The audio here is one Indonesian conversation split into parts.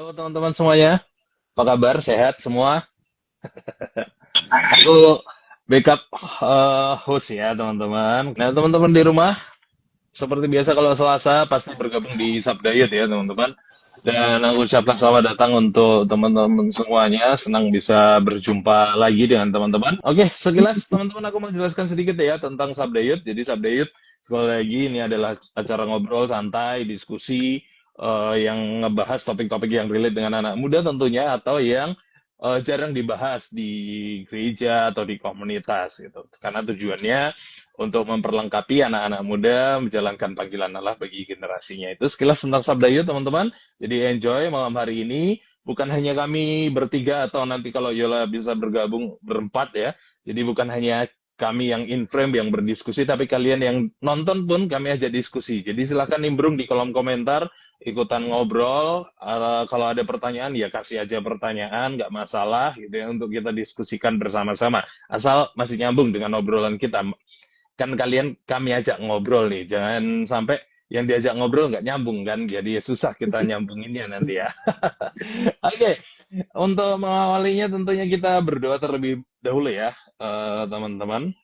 Halo teman-teman semuanya, apa kabar? Sehat semua? Aku backup host ya teman-teman. Nah teman-teman di rumah, seperti biasa kalau Selasa pasti bergabung di Subdiet ya teman-teman. Dan aku ucapkan selamat datang untuk teman-teman semuanya. Senang bisa berjumpa lagi dengan teman-teman. Oke, sekilas teman-teman aku mau jelaskan sedikit ya tentang Subdiet. Jadi Subdiet sekali lagi ini adalah acara ngobrol santai, diskusi yang ngebahas topik-topik yang relate dengan anak muda tentunya atau yang jarang dibahas di gereja atau di komunitas gitu. Karena tujuannya untuk memperlengkapi anak-anak muda menjalankan panggilan Allah bagi generasinya. Itu sekilas tentang Sabda Yud, teman-teman. Jadi enjoy malam hari ini. Bukan hanya kami bertiga atau nanti kalau Yola bisa bergabung berempat ya. Jadi bukan hanya kami yang in frame yang berdiskusi, tapi kalian yang nonton pun kami ajak diskusi. Jadi silahkan nimbrung di kolom komentar, ikutan ngobrol. Kalau ada pertanyaan ya kasih aja pertanyaan, nggak masalah gitu ya untuk kita diskusikan bersama-sama. Asal masih nyambung dengan obrolan kita, kan kalian kami ajak ngobrol nih, jangan sampai yang diajak ngobrol nggak nyambung kan, jadi susah kita nyambunginnya nanti ya. Oke, untuk mengawalinya tentunya kita berdoa terlebih dahulu ya, teman-teman.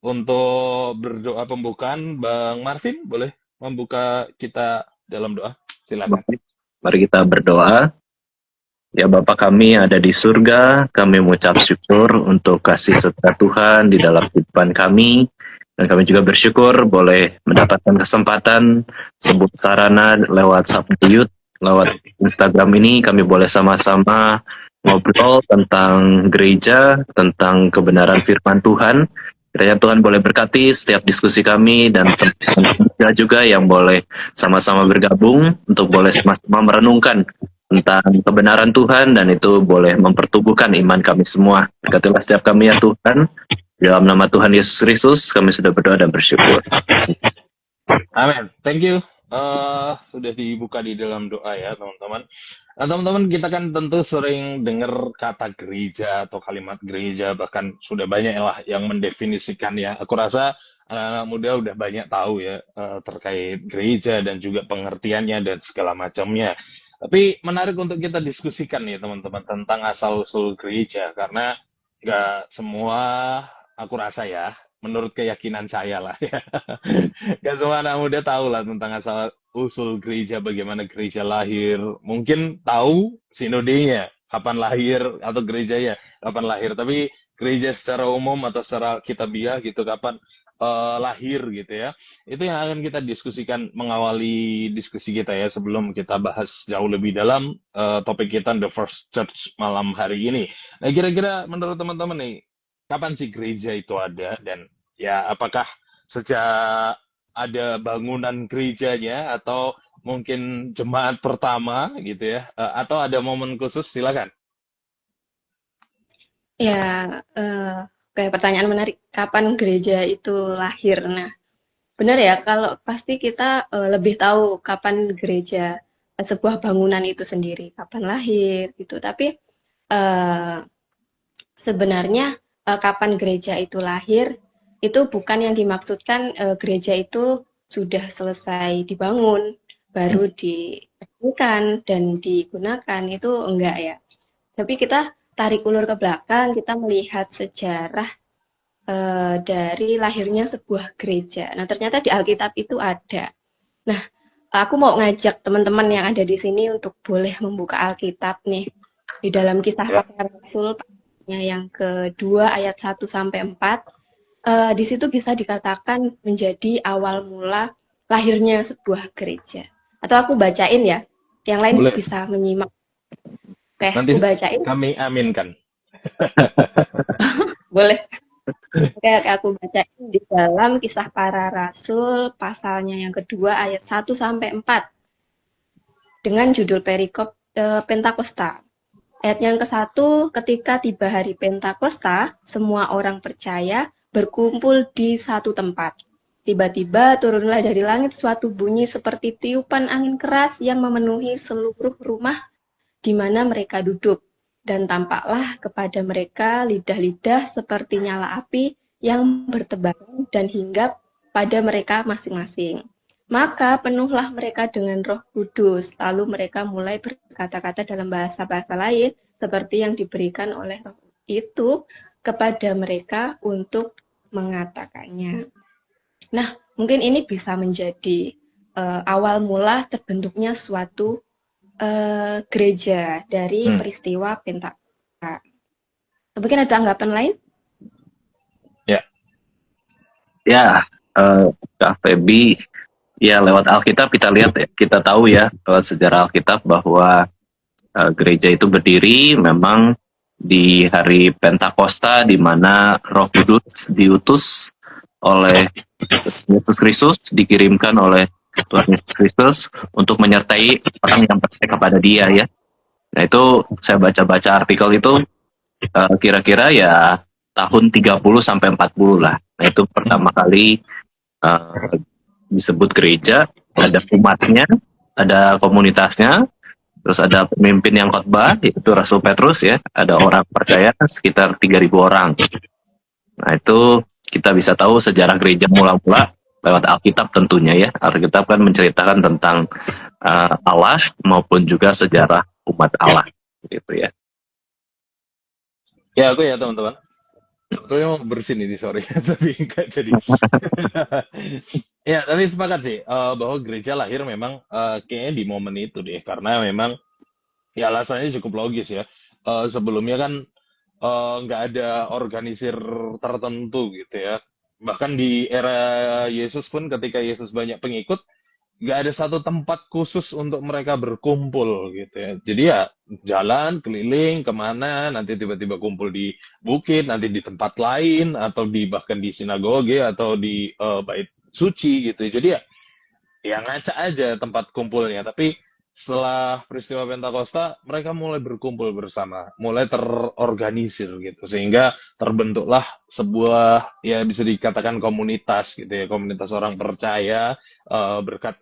Untuk berdoa pembukaan, Bang Marvin boleh membuka kita dalam doa, silakan. Baik, mari kita berdoa. Ya Bapa kami yang ada di surga, kami mengucap syukur untuk kasih setia Tuhan di dalam kehidupan kami. Dan kami juga bersyukur boleh mendapatkan kesempatan sebut sarana lewat Sabda Youth, lewat Instagram ini kami boleh sama-sama ngobrol tentang gereja, tentang kebenaran firman Tuhan. Kiranya Tuhan boleh berkati setiap diskusi kami dan teman-teman juga yang boleh sama-sama bergabung untuk boleh sama-sama merenungkan tentang kebenaran Tuhan dan itu boleh mempertumbuhkan iman kami semua. Berkatilah setiap kami ya Tuhan. Dalam nama Tuhan Yesus Kristus kami sudah berdoa dan bersyukur. Amin. Thank you. Sudah dibuka di dalam doa ya, teman-teman. Nah, teman-teman, kita kan tentu sering dengar kata gereja atau kalimat gereja, bahkan sudah banyak lah yang mendefinisikan ya. Aku rasa anak-anak muda udah banyak tahu ya terkait gereja dan juga pengertiannya dan segala macamnya. Tapi menarik untuk kita diskusikan nih, teman-teman, tentang asal-usul gereja, karena nggak semua, aku rasa ya, menurut keyakinan saya lah ya. Gak semua anak muda tahu lah tentang asal usul gereja, bagaimana gereja lahir. Mungkin tahu sinodenya, kapan lahir, atau gereja ya, kapan lahir. Tapi gereja secara umum atau secara kitabiah gitu, kapan lahir gitu ya. Itu yang akan kita diskusikan, mengawali diskusi kita ya, sebelum kita bahas jauh lebih dalam topik kita The First Church malam hari ini. Nah, kira-kira menurut teman-teman nih, kapan sih gereja itu ada, dan ya apakah sejak ada bangunan gerejanya atau mungkin jemaat pertama gitu ya, atau ada momen khusus, silakan. Ya, kayak pertanyaan menarik. Kapan gereja itu lahir? Nah, benar ya, kalau pasti kita lebih tahu kapan gereja, sebuah bangunan itu sendiri, kapan lahir gitu. Tapi eh, sebenarnya kapan gereja itu lahir, itu bukan yang dimaksudkan gereja itu sudah selesai dibangun, baru diresmikan dan digunakan, itu enggak ya. Tapi kita tarik ulur ke belakang, kita melihat sejarah dari lahirnya sebuah gereja. Nah, ternyata di Alkitab itu ada. Nah, aku mau ngajak teman-teman yang ada di sini untuk boleh membuka Alkitab nih. Di dalam Kisah Ya, Para Rasul yang kedua ayat 1 sampai 4, di situ bisa dikatakan menjadi awal mula lahirnya sebuah gereja. Atau aku bacain ya, yang lain boleh. bisa menyimak. Oke, Nanti aku bacain. kami aminkan. Boleh. Oke, aku bacain di dalam Kisah Para Rasul pasalnya yang kedua ayat 1 sampai 4 dengan judul perikop Pentakosta. Ayat yang ke-1, ketika tiba hari Pentakosta, semua orang percaya berkumpul di satu tempat. Tiba-tiba turunlah dari langit suatu bunyi seperti tiupan angin keras yang memenuhi seluruh rumah di mana mereka duduk. Dan tampaklah kepada mereka lidah-lidah seperti nyala api yang bertebaran dan hinggap pada mereka masing-masing. Maka penuhlah mereka dengan Roh Kudus, lalu mereka mulai berkata-kata dalam bahasa-bahasa lain seperti yang diberikan oleh Roh itu kepada mereka untuk mengatakannya. Nah, mungkin ini bisa menjadi awal mula terbentuknya suatu gereja dari peristiwa Pentakosta. Mungkin ada anggapan lain? Ya, Kak Febi, ya lewat Alkitab kita lihat ya, kita tahu ya lewat sejarah Alkitab bahwa gereja itu berdiri memang di hari Pentakosta di mana Roh Kudus diutus oleh Yesus Kristus, dikirimkan oleh Tuhan Yesus Kristus untuk menyertai orang yang percaya kepada Dia ya. Nah itu saya baca-baca artikel itu kira-kira ya tahun 30 sampai 40 lah. Nah itu pertama kali disebut gereja, ada umatnya, ada komunitasnya, terus ada pemimpin yang khotbah, yaitu Rasul Petrus ya, ada orang percaya sekitar 3.000 orang. Nah itu kita bisa tahu sejarah gereja mula-mula lewat Alkitab tentunya ya. Alkitab kan menceritakan tentang Allah maupun juga sejarah umat Allah gitu ya. Ya, aku ya teman-teman. Aku mau bersin ini, sorry. Tapi nggak jadi. Ya, tapi sepakat sih bahwa gereja lahir memang kayaknya di momen itu deh. Karena memang ya alasannya cukup logis ya. Sebelumnya kan nggak ada organisir tertentu gitu ya. Bahkan di era Yesus pun ketika Yesus banyak pengikut, nggak ada satu tempat khusus untuk mereka berkumpul gitu ya. Jadi ya jalan keliling kemana, nanti tiba-tiba kumpul di bukit, nanti di tempat lain, atau bahkan di sinagoge atau di bait suci gitu. Jadi ya ngaca aja tempat kumpulnya. Tapi setelah peristiwa Pentakosta, mereka mulai berkumpul bersama, mulai terorganisir gitu, sehingga terbentuklah sebuah ya bisa dikatakan komunitas gitu ya, komunitas orang percaya berkat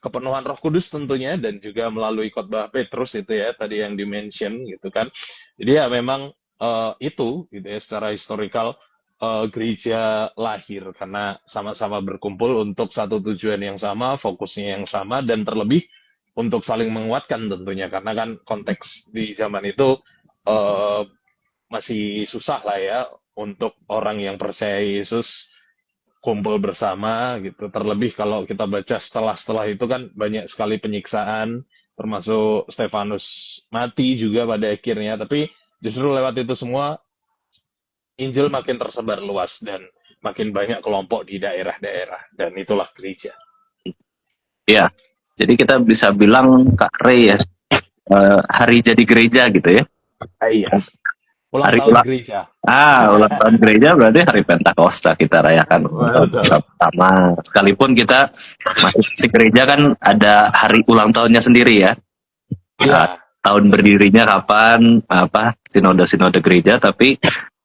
kepenuhan Roh Kudus tentunya dan juga melalui khotbah Petrus itu ya tadi yang dimention gitu kan. Jadi ya memang itu gitu ya secara historikal gereja lahir karena sama-sama berkumpul untuk satu tujuan yang sama, fokusnya yang sama dan terlebih untuk saling menguatkan tentunya karena kan konteks di zaman itu masih susah lah ya untuk orang yang percaya Yesus kumpul bersama gitu. Terlebih kalau kita baca setelah itu kan banyak sekali penyiksaan, termasuk Stefanus mati juga pada akhirnya. Tapi justru lewat itu semua, Injil makin tersebar luas dan makin banyak kelompok di daerah-daerah. Dan itulah gereja. Ya, jadi kita bisa bilang Kak Ray ya, hari jadi gereja gitu ya. Iya. Ulang Hari tahun gereja. ulang tahun gereja berarti hari Pentakosta kita rayakan pertama. Sekalipun kita masih di gereja kan ada hari ulang tahunnya sendiri ya. Iya. Tahun berdirinya kapan, sinode gereja, tapi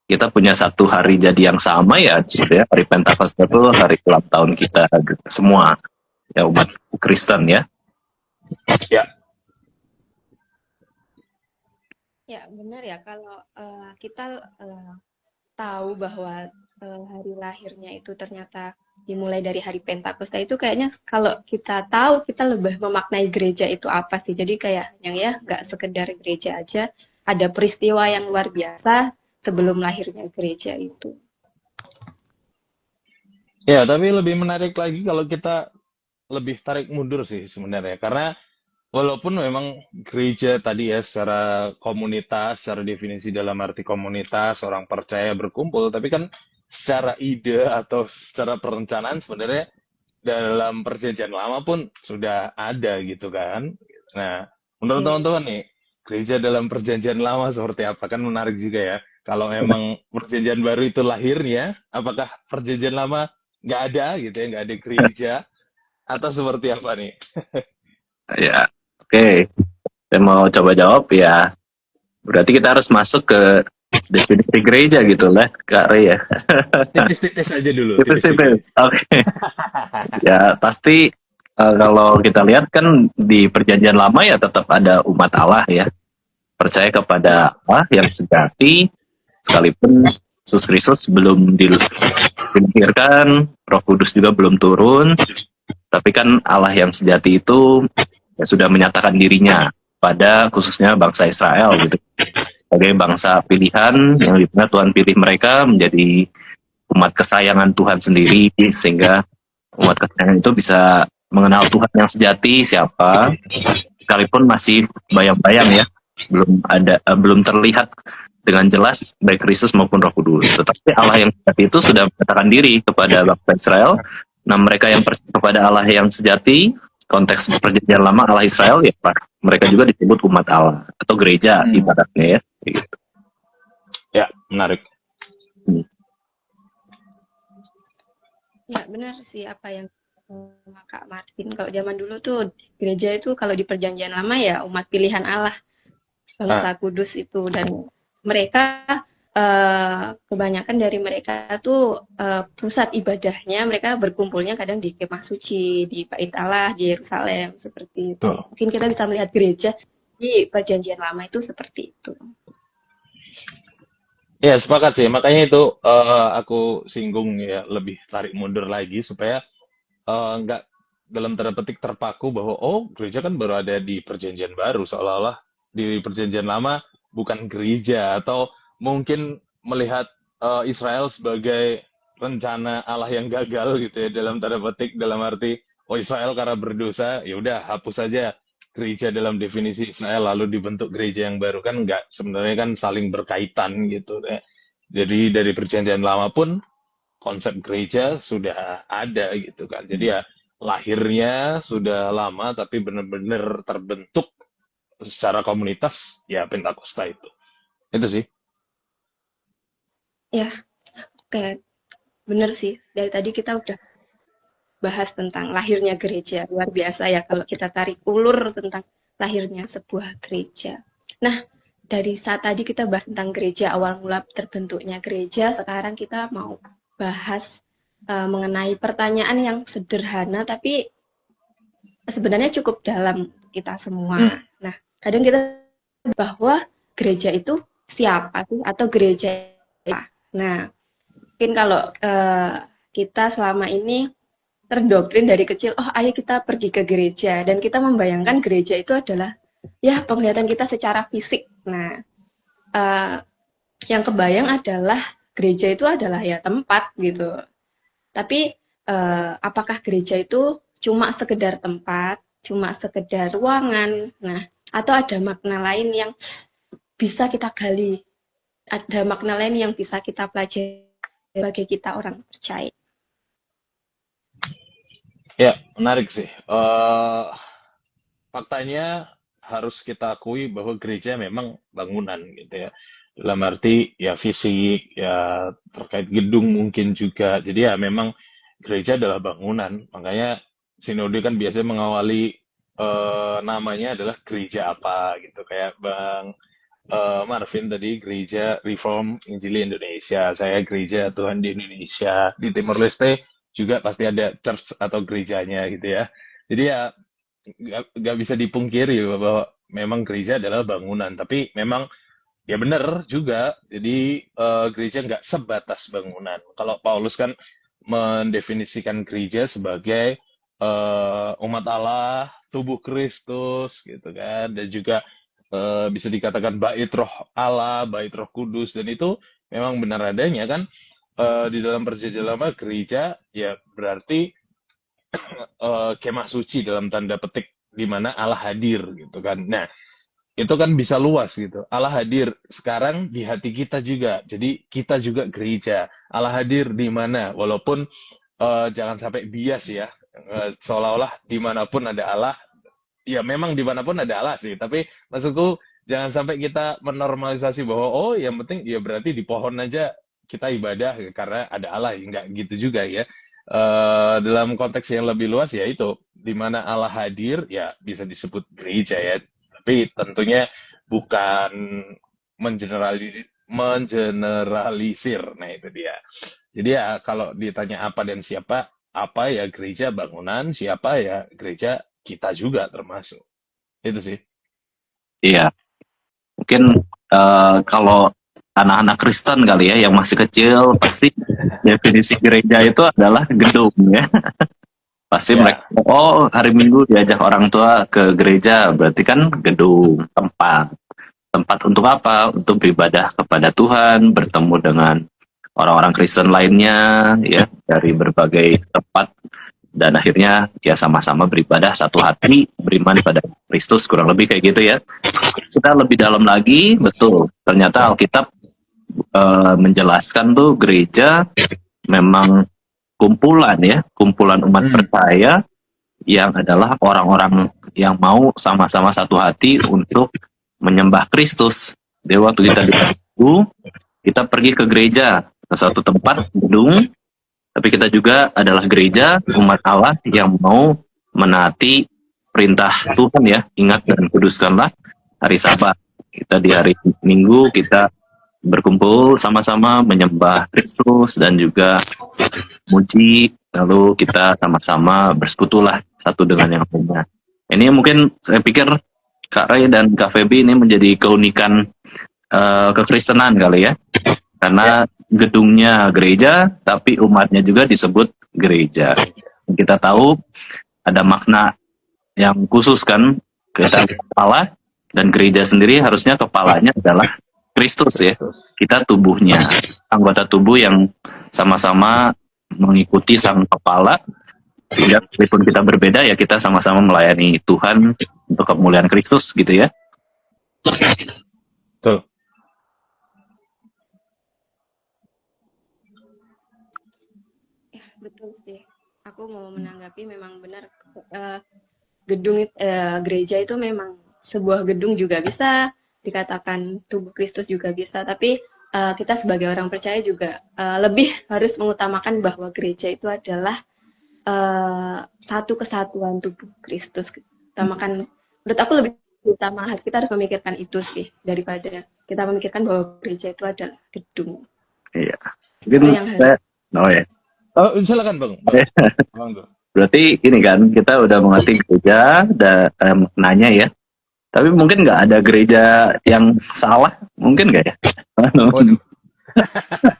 kita punya satu hari jadi yang sama ya, sebenarnya hari Pentakosta itu hari ulang tahun kita semua ya umat Kristen ya. Ya. Ya, benar ya. Kalau kita tahu bahwa hari lahirnya itu ternyata dimulai dari hari Pentakosta itu kayaknya kalau kita tahu kita lebih memaknai gereja itu apa sih. Jadi kayak yang ya nggak sekedar gereja aja, ada peristiwa yang luar biasa sebelum lahirnya gereja itu. Ya, tapi lebih menarik lagi kalau kita lebih tarik mundur sih sebenarnya. Karena walaupun memang gereja tadi ya secara komunitas, secara definisi dalam arti komunitas, orang percaya berkumpul, tapi kan secara ide atau secara perencanaan sebenarnya dalam perjanjian lama pun sudah ada gitu kan. Nah, menurut teman-teman nih, gereja dalam perjanjian lama seperti apa? Kan menarik juga ya. Kalau memang perjanjian baru itu lahirnya, apakah perjanjian lama nggak ada gitu ya, nggak ada gereja, atau seperti apa nih? Ya, oke. Saya mau coba jawab ya. Berarti kita harus masuk ke definisi gereja gitu lah, Kak Ray ya. Tipis-tipis aja dulu. Tipis-tipis. Oke. Ya, pasti kalau kita lihat kan di perjanjian lama ya tetap ada umat Allah ya. Percaya kepada Allah yang sejati, sekalipun Yesus Kristus belum dilahirkan, Roh Kudus juga belum turun, tapi kan Allah yang sejati itu ya sudah menyatakan dirinya pada khususnya bangsa Israel gitu, sebagai bangsa pilihan yang dimana Tuhan pilih mereka menjadi umat kesayangan Tuhan sendiri, sehingga umat kesayangan itu bisa mengenal Tuhan yang sejati siapa, sekalipun masih bayang-bayang ya, belum terlihat dengan jelas baik Kristus maupun Roh Kudus. Tetapi Allah yang sejati itu sudah menyatakan diri kepada bangsa Israel. Nah, mereka yang percaya kepada Allah yang sejati, konteks perjanjian lama Allah Israel, ya Pak, mereka juga disebut umat Allah atau gereja ibaratnya ya. Gitu. Ya, menarik. Ya, benar sih apa yang Kak Martin. Kalau zaman dulu tuh gereja itu kalau di perjanjian lama ya umat pilihan Allah, bangsa kudus itu, dan mereka kebanyakan dari mereka tuh pusat ibadahnya mereka berkumpulnya kadang di kemah suci, di Bait Allah, di Yerusalem seperti itu. Mungkin kita bisa melihat gereja di perjanjian lama itu seperti itu. Ya, sepakat sih. Makanya itu aku singgung ya, lebih tarik mundur lagi supaya nggak dalam tanda petik terpaku bahwa gereja kan baru ada di perjanjian baru, seolah-olah di perjanjian lama bukan gereja, atau mungkin melihat Israel sebagai rencana Allah yang gagal gitu ya, dalam tanda petik, dalam arti Israel karena berdosa ya udah hapus saja gereja dalam definisi Israel lalu dibentuk gereja yang baru, kan nggak, sebenarnya kan saling berkaitan gitu ya. Jadi dari perjanjian lama pun konsep gereja sudah ada gitu kan. Jadi ya lahirnya sudah lama tapi benar-benar terbentuk secara komunitas ya Pentakosta itu. Itu sih. Ya, oke. Bener sih. Dari tadi kita udah bahas tentang lahirnya gereja. Luar biasa ya kalau kita tarik ulur tentang lahirnya sebuah gereja. Nah, dari saat tadi kita bahas tentang gereja, awal mula terbentuknya gereja, sekarang kita mau bahas mengenai pertanyaan yang sederhana tapi sebenarnya cukup dalam kita semua. Nah, kadang kita bahwa gereja itu siapa sih, atau gereja apa? Nah, mungkin kalau kita selama ini terdoktrin dari kecil, ayo kita pergi ke gereja, dan kita membayangkan gereja itu adalah ya penglihatan kita secara fisik. Nah, yang kebayang adalah gereja itu adalah ya tempat gitu. Tapi apakah gereja itu cuma sekedar tempat, cuma sekedar ruangan? Nah, atau ada makna lain yang bisa kita gali, ada makna lain yang bisa kita pelajari sebagai kita orang percaya? Ya, menarik sih. Faktanya harus kita akui bahwa gereja memang bangunan gitu ya. Dalam arti ya fisik, ya terkait gedung mungkin juga. Jadi ya memang gereja adalah bangunan. Makanya sinode kan biasanya mengawali namanya adalah gereja apa gitu. Kayak Bang Marvin tadi, gereja Reform Injili Indonesia. Saya gereja Tuhan di Indonesia. Di Timor Leste juga pasti ada church atau gerejanya gitu ya. Jadi ya nggak bisa dipungkiri bahwa memang gereja adalah bangunan, tapi memang ya benar juga. Jadi gereja nggak sebatas bangunan. Kalau Paulus kan mendefinisikan gereja sebagai umat Allah, tubuh Kristus gitu kan, dan juga bisa dikatakan bait roh Allah, bait roh kudus, dan itu memang benar adanya kan. Di dalam perjanjian lama gereja ya berarti kemah suci dalam tanda petik di mana Allah hadir gitu kan. Nah, itu kan bisa luas gitu. Allah hadir sekarang di hati kita juga. Jadi kita juga gereja. Allah hadir di mana? Walaupun jangan sampai bias ya. Seolah-olah dimanapun ada Allah. Ya memang dimanapun ada Allah sih. Tapi maksudku jangan sampai kita menormalisasi bahwa yang penting ya berarti di pohon aja kita ibadah karena ada Allah. Enggak gitu juga ya. Dalam konteks yang lebih luas ya itu di mana Allah hadir ya bisa disebut gereja ya, tapi tentunya bukan mengeneralisir. Nah itu dia. Jadi ya kalau ditanya apa dan siapa, apa ya gereja bangunan, siapa ya gereja kita juga termasuk. Itu sih. Iya, mungkin kalau anak-anak Kristen kali ya yang masih kecil, pasti definisi gereja itu adalah gedung ya. Pasti Ya, mereka, oh hari Minggu diajak orang tua ke gereja, berarti kan gedung, tempat. Tempat untuk apa? Untuk beribadah kepada Tuhan, bertemu dengan orang-orang Kristen lainnya, ya, dari berbagai tempat, dan akhirnya ya sama-sama beribadah satu hati, beriman pada Kristus, kurang lebih kayak gitu ya. Kita lebih dalam lagi, betul. Ternyata Alkitab menjelaskan tuh gereja memang kumpulan ya, kumpulan umat hmm, percaya yang adalah orang-orang yang mau sama-sama satu hati untuk menyembah Kristus. Jadi waktu kita di Minggu, kita pergi ke gereja, ke suatu tempat, gedung, tapi kita juga adalah gereja, umat Allah yang mau menaati perintah Tuhan ya, ingat dan kuduskanlah hari Sabat. Kita di hari Minggu, kita berkumpul sama-sama menyembah Kristus dan juga muji, lalu kita sama-sama bersekutulah satu dengan yang lainnya. Ini mungkin saya pikir Kak Ray dan Kak Feby ini menjadi keunikan kekristenan kali ya, karena gedungnya gereja, tapi umatnya juga disebut gereja. Kita tahu ada makna yang khusus kan, kita kepala, dan gereja sendiri harusnya kepalanya adalah Kristus ya. Kita tubuhnya, anggota tubuh yang sama-sama mengikuti sang kepala, sehingga meskipun kita berbeda ya kita sama-sama melayani Tuhan untuk kemuliaan Kristus gitu ya. betul. Ya, betul sih. Aku mau menanggapi memang benar gereja itu memang sebuah gedung juga bisa dikatakan tubuh Kristus juga bisa, tapi kita sebagai orang percaya juga lebih harus mengutamakan bahwa gereja itu adalah satu kesatuan tubuh Kristus. Utamakan, menurut aku lebih utama kita harus memikirkan itu sih daripada kita memikirkan bahwa gereja itu adalah gedung. Iya. Itu Mungkin yang harus. ya. Oh, silakan Bang. Bang. Berarti ini kan kita udah mengerti gereja, maknanya ya. Tapi mungkin nggak ada gereja yang salah, mungkin nggak ya? Waduh.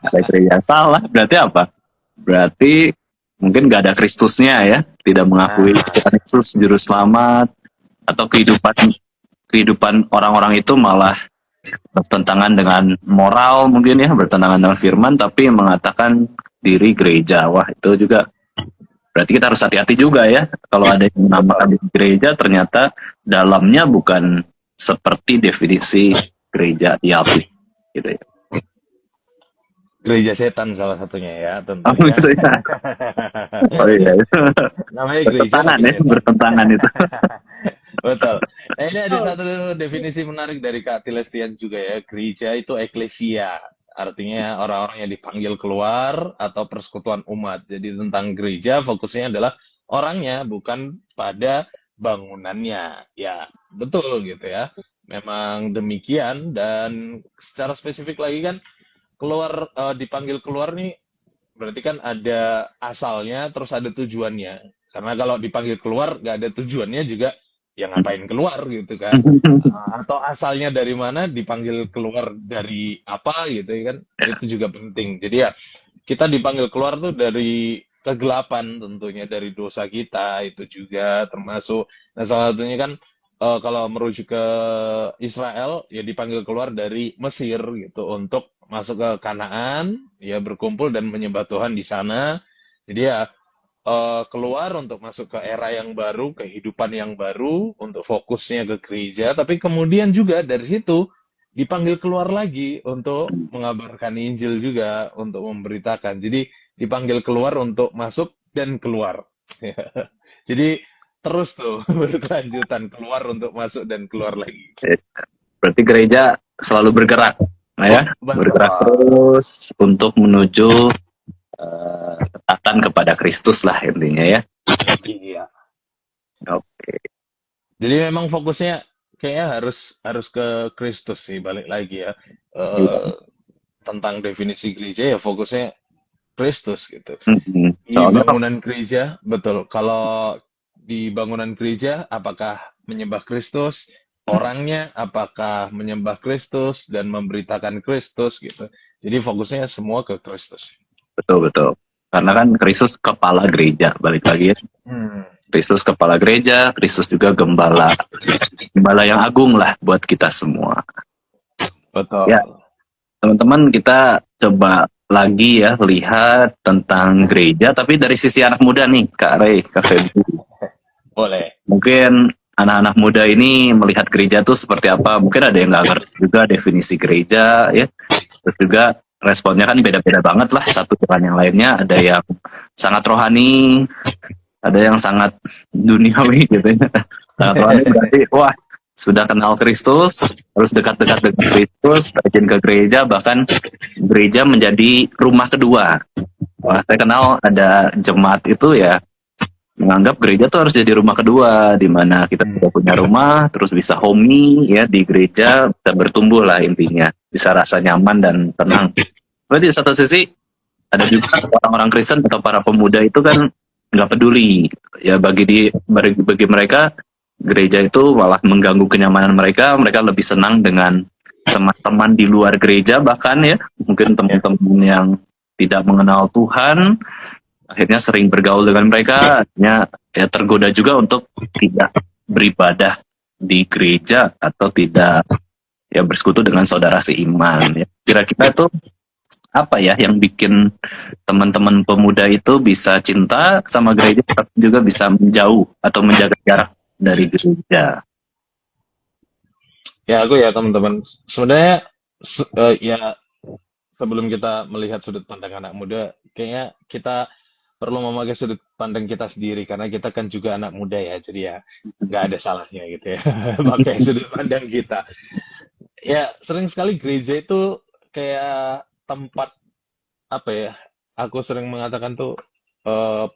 Ada gereja yang salah, berarti apa? Berarti mungkin nggak ada Kristusnya ya, tidak mengakui Tuhan Yesus Juru Selamat, atau kehidupan orang-orang itu malah bertentangan dengan moral mungkin ya, bertentangan dengan firman, tapi mengatakan diri gereja. Wah itu juga berarti kita harus hati-hati juga ya, kalau ada yang menamakan gereja ternyata dalamnya bukan seperti definisi gereja di Alkitab gitu ya. Gereja setan salah satunya ya Oh, tentunya. gitu ya. Oh iya, Namanya gereja bertentangan tapi ya, setan. bertentangan itu. Betul. Nah, ini ada satu definisi menarik dari Kak Tilestian juga ya. Gereja itu eklesia. Artinya orang-orang yang dipanggil keluar atau persekutuan umat. Jadi tentang gereja fokusnya adalah orangnya, bukan pada bangunannya. Ya, betul gitu ya. Memang demikian, dan secara spesifik lagi kan dipanggil keluar nih berarti kan ada asalnya terus ada tujuannya. Karena kalau dipanggil keluar nggak ada tujuannya juga, ya ngapain keluar gitu kan. Atau asalnya dari mana, dipanggil keluar dari apa gitu ya kan. Itu juga penting. Jadi ya kita dipanggil keluar tuh dari kegelapan, tentunya dari dosa kita itu juga termasuk. Nah, salah satunya kan kalau merujuk ke Israel ya dipanggil keluar dari Mesir gitu untuk masuk ke Kanaan, ya berkumpul dan menyembah Tuhan di sana. Jadi ya keluar untuk masuk ke era yang baru, kehidupan yang baru, untuk fokusnya ke gereja. Tapi kemudian juga dari situ dipanggil keluar lagi untuk mengabarkan Injil juga, untuk memberitakan. Jadi dipanggil keluar untuk masuk dan keluar. Jadi terus tuh berkelanjutan, keluar untuk masuk dan keluar lagi. Berarti gereja selalu bergerak, nah ya, bergerak terus untuk menuju ketaatan kepada Kristus lah intinya ya. Iya. Oke. Jadi memang fokusnya kayaknya harus ke Kristus sih, balik lagi ya. Tentang definisi gereja ya fokusnya Kristus gitu. Di Soalnya bangunan gereja, betul. Kalau di bangunan gereja, apakah menyembah Kristus? orangnya, apakah menyembah Kristus dan memberitakan Kristus gitu. Jadi fokusnya semua ke Kristus. Betul betul. Karena kan Kristus kepala gereja, balik lagi ya. Hmm, Kristus kepala gereja, Kristus juga gembala, gembala yang agung lah buat kita semua. betul. Ya, teman-teman, kita coba lagi ya lihat tentang gereja, tapi dari sisi anak muda nih, Kak Ray, Kak Febri. Boleh. Mungkin anak-anak muda ini melihat gereja tuh seperti apa? Mungkin ada yang nggak ngerti juga definisi gereja, ya. Terus juga responnya kan beda-beda banget lah satu dengan yang lainnya. Ada yang sangat rohani, ada yang sangat duniawi gitu ya. Sangat rohani berarti wah sudah kenal Kristus, harus dekat-dekat dengan Kristus, rajin ke gereja, bahkan gereja menjadi rumah kedua. Wah, saya kenal ada jemaat itu ya menganggap gereja tuh harus jadi rumah kedua, di mana kita sudah punya rumah, terus bisa homey ya di gereja, bisa bertumbuh lah intinya, bisa rasa nyaman dan tenang. Tapi di satu sisi ada juga orang-orang Kristen atau para pemuda itu kan nggak peduli ya, bagi mereka gereja itu malah mengganggu kenyamanan mereka. Mereka lebih senang dengan teman-teman di luar gereja, bahkan ya mungkin teman-teman yang tidak mengenal Tuhan, akhirnya sering bergaul dengan mereka, akhirnya ya tergoda juga untuk tidak beribadah di gereja atau tidak ya bersekutu dengan saudara seiman ya. Kira-kira itu apa ya yang bikin teman-teman pemuda itu bisa cinta sama gereja tapi juga bisa menjauh atau menjaga jarak dari gereja? Ya aku ya teman-teman. Sebenarnya ya sebelum kita melihat sudut pandang anak muda, kayaknya kita perlu memakai sudut pandang kita sendiri karena kita kan juga anak muda ya. Jadi ya nggak ada salahnya gitu ya. Pakai sudut pandang kita. Ya sering sekali gereja itu kayak tempat apa ya? Aku sering mengatakan tuh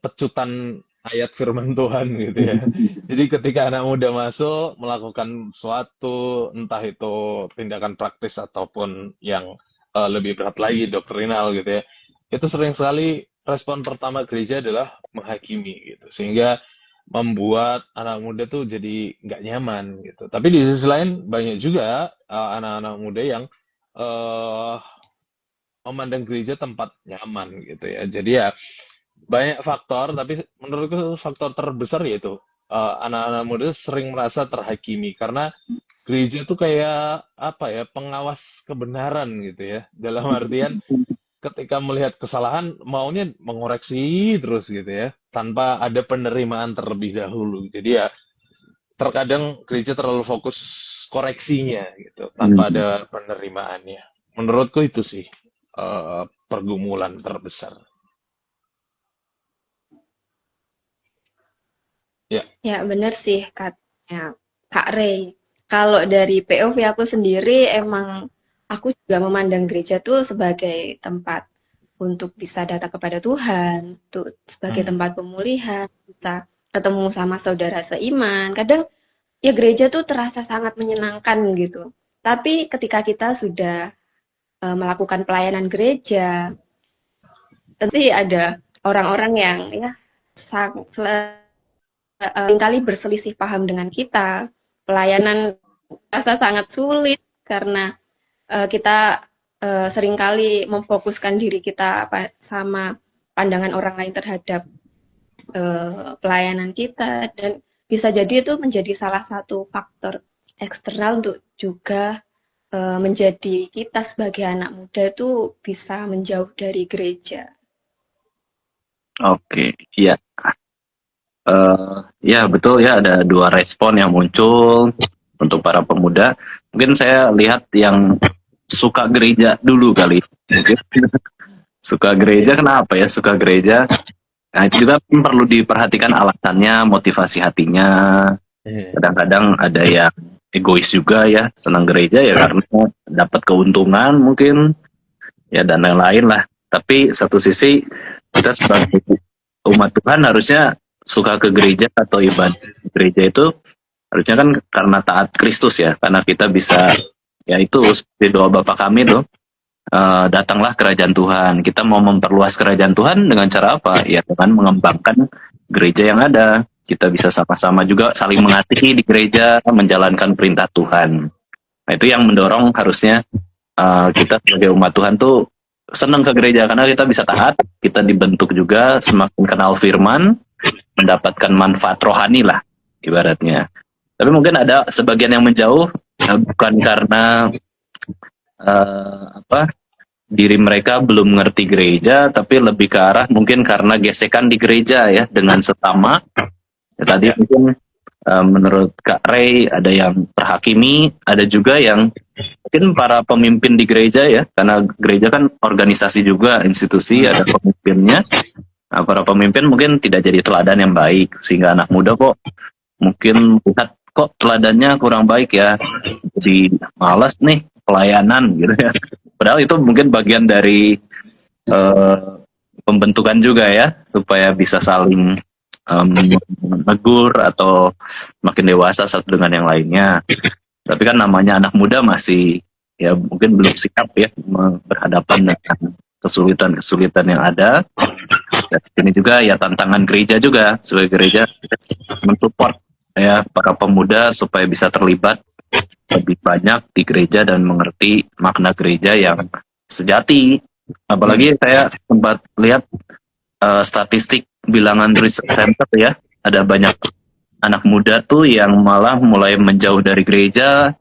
pecutan ayat firman Tuhan gitu ya. Jadi ketika anak muda masuk melakukan suatu entah itu tindakan praktis ataupun yang lebih berat lagi doktrinal gitu ya. Itu sering sekali respon pertama gereja adalah menghakimi gitu. Sehingga membuat anak muda tuh jadi nggak nyaman gitu. Tapi di sisi lain banyak juga anak-anak muda yang eh, memandang gereja tempat nyaman gitu ya. Jadi ya banyak faktor, tapi menurutku faktor terbesar yaitu anak-anak muda sering merasa terhakimi karena gereja tuh kayak apa ya, pengawas kebenaran gitu ya. Dalam artian ketika melihat kesalahan maunya mengoreksi terus gitu ya, tanpa ada penerimaan terlebih dahulu. Jadi ya terkadang gereja terlalu fokus koreksinya gitu, tanpa ada penerimaannya. Menurutku itu sih pergumulan terbesar. Ya, Ya, benar sih katanya Kak Ray. Kalau dari POV aku sendiri, emang aku juga memandang gereja tuh sebagai tempat untuk bisa datang kepada Tuhan, tuh sebagai hmm, tempat pemulihan, bisa ketemu sama saudara seiman. Kadang ya gereja tuh terasa sangat menyenangkan gitu. Tapi ketika kita sudah melakukan pelayanan gereja, tentu ada orang-orang yang ya seringkali berselisih paham dengan kita. Pelayanan rasa sangat sulit karena kita seringkali memfokuskan diri kita sama pandangan orang lain terhadap pelayanan kita, dan bisa jadi itu menjadi salah satu faktor eksternal untuk juga menjadi kita sebagai anak muda itu bisa menjauh dari gereja. Oke, iya. Ya betul ya, ada dua respon yang muncul untuk para pemuda. Mungkin saya lihat yang suka gereja dulu kali. Mungkin suka gereja kenapa ya suka gereja? Nah itu juga perlu diperhatikan alasannya, motivasi hatinya. Kadang-kadang ada yang egois juga ya, senang gereja ya karena dapat keuntungan mungkin ya dan lain-lain lah. Tapi satu sisi kita sebagai umat Tuhan harusnya suka ke gereja atau ibadah di gereja itu harusnya kan karena taat Kristus ya, karena kita bisa ya itu seperti doa Bapa kami tuh, datanglah kerajaan Tuhan. Kita mau memperluas kerajaan Tuhan dengan cara apa? Ya dengan mengembangkan gereja yang ada. kita bisa sama-sama juga saling mengasihi di gereja, menjalankan perintah Tuhan. Nah, itu yang mendorong harusnya kita sebagai umat Tuhan tuh senang ke gereja, karena kita bisa taat, kita dibentuk juga semakin kenal firman, mendapatkan manfaat rohani lah ibaratnya. Tapi mungkin ada sebagian yang menjauh bukan karena diri mereka belum mengerti gereja, tapi lebih ke arah mungkin karena gesekan di gereja ya dengan sesama. Ya, tadi mungkin menurut Kak Ray ada yang terhakimi, ada juga yang mungkin para pemimpin di gereja ya, karena gereja kan organisasi juga, institusi, ada pemimpinnya. Nah, para pemimpin mungkin tidak jadi teladan yang baik, sehingga anak muda kok mungkin lihat kok teladannya kurang baik ya, jadi malas nih pelayanan gitu ya. Padahal itu mungkin bagian dari pembentukan juga ya, supaya bisa saling menegur atau makin dewasa satu dengan yang lainnya. Tapi kan namanya anak muda masih ya mungkin belum sikap ya berhadapan dengan kesulitan-kesulitan yang ada. Dan ini juga ya tantangan gereja juga, sebagai gereja mensupport ya para pemuda supaya bisa terlibat lebih banyak di gereja dan mengerti makna gereja yang sejati. Apalagi saya sempat lihat statistik bilangan research center ya, ada banyak anak muda tuh yang malah mulai menjauh dari gereja,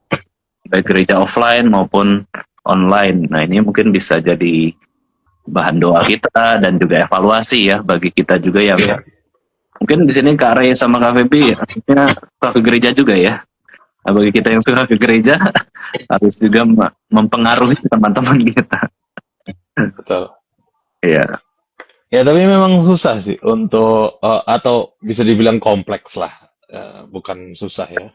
baik gereja offline maupun online. Nah, ini mungkin bisa jadi bahan doa kita dan juga evaluasi ya bagi kita juga yang mungkin di sini Kak Ray sama Kak Feby artinya suka ke gereja juga ya. Nah, bagi kita yang suka ke gereja harus juga mempengaruhi teman-teman kita. Betul. Iya. Ya, tapi memang susah sih untuk atau bisa dibilang kompleks lah. Bukan susah ya.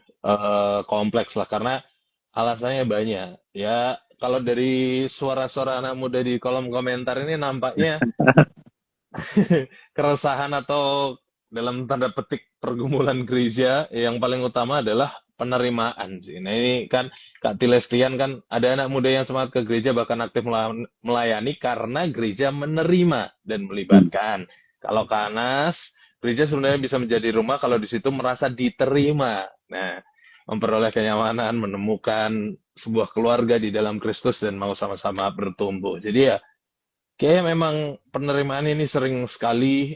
Kompleks lah karena alasannya banyak. Ya, kalau dari suara-suara anak muda di kolom komentar ini nampaknya keresahan atau dalam tanda petik pergumulan gereja yang paling utama adalah penerimaan sih. Nah, ini kan Kak Tilestian kan ada anak muda yang semangat ke gereja bahkan aktif melayani karena gereja menerima dan melibatkan. Kalau Kak Anas, gereja sebenarnya bisa menjadi rumah kalau di situ merasa diterima. Nah, memperoleh kenyamanan, menemukan sebuah keluarga di dalam Kristus dan mau sama-sama bertumbuh. Jadi ya, kayaknya memang penerimaan ini sering sekali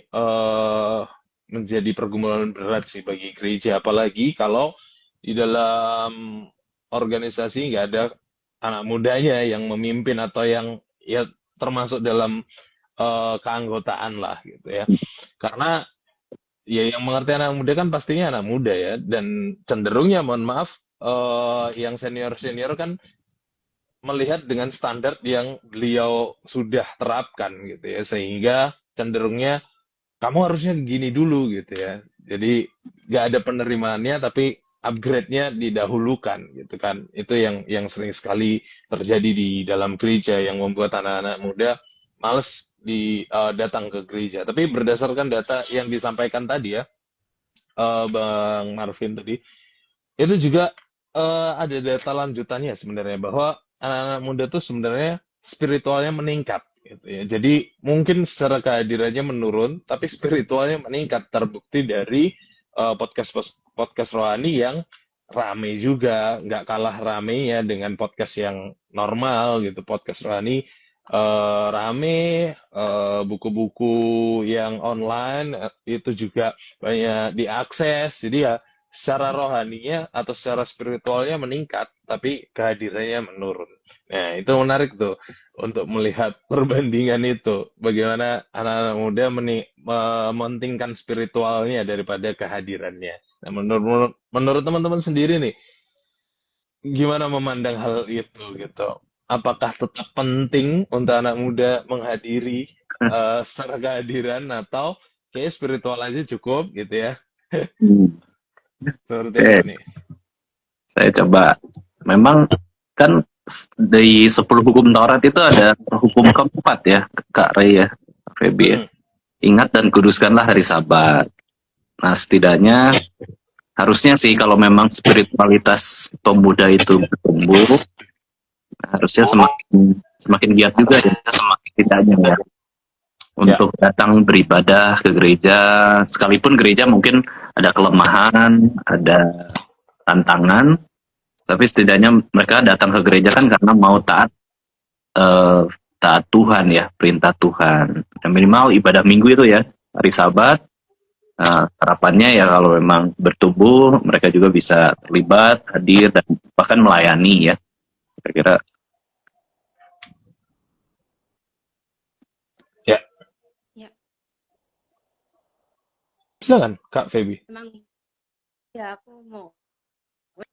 menjadi pergumulan berat sih bagi gereja, apalagi kalau di dalam organisasi nggak ada anak mudanya yang memimpin atau yang ya termasuk dalam keanggotaan lah gitu ya. Karena ya yang mengerti anak muda kan pastinya anak muda ya, dan cenderungnya mohon maaf yang senior-senior kan melihat dengan standar yang beliau sudah terapkan gitu ya, sehingga cenderungnya kamu harusnya gini dulu gitu ya. Jadi nggak ada penerimaannya tapi upgrade-nya didahulukan gitu kan. Itu yang sering sekali terjadi di dalam gereja yang membuat anak-anak muda males datang ke gereja. Tapi berdasarkan data yang disampaikan tadi ya, Bang Marvin tadi, itu juga ada data lanjutannya sebenarnya bahwa anak-anak muda tuh sebenarnya spiritualnya meningkat gitu ya. Jadi mungkin secara kehadirannya menurun, tapi spiritualnya meningkat, terbukti dari podcast rohani yang rame juga, nggak kalah ramenya dengan podcast yang normal gitu. Podcast rohani rame, buku-buku yang online itu juga banyak diakses. Jadi ya secara rohaninya atau secara spiritualnya meningkat, tapi kehadirannya menurun. Nah, itu menarik tuh untuk melihat perbandingan itu. Bagaimana anak-anak muda mementingkan spiritualnya daripada kehadirannya. Nah, menurut teman-teman sendiri nih, gimana memandang hal itu gitu? Apakah tetap penting untuk anak muda menghadiri secara kehadiran atau kayak spiritual aja cukup gitu ya? Seperti apa nih? Saya coba. Memang kan di 10 hukum Taurat itu ada hukum keempat ya, Kak Ray ya, Feby ya. Ingat dan kuduskanlah hari Sabat. Nah, setidaknya harusnya sih kalau memang spiritualitas pemuda itu bertumbuh, harusnya semakin giat juga ya, semakin tidaknya ya. Ya, untuk datang beribadah ke gereja, sekalipun gereja mungkin ada kelemahan, ada tantangan, tapi setidaknya mereka datang ke gereja kan karena mau eh, taat Tuhan ya, perintah Tuhan. Dan minimal ibadah minggu itu ya, hari Sabat. Harapannya ya kalau memang bertumbuh, mereka juga bisa terlibat, hadir, dan bahkan melayani ya. Kira-kira ya. Ya, Silakan, Kak Feby. emang ya aku mau.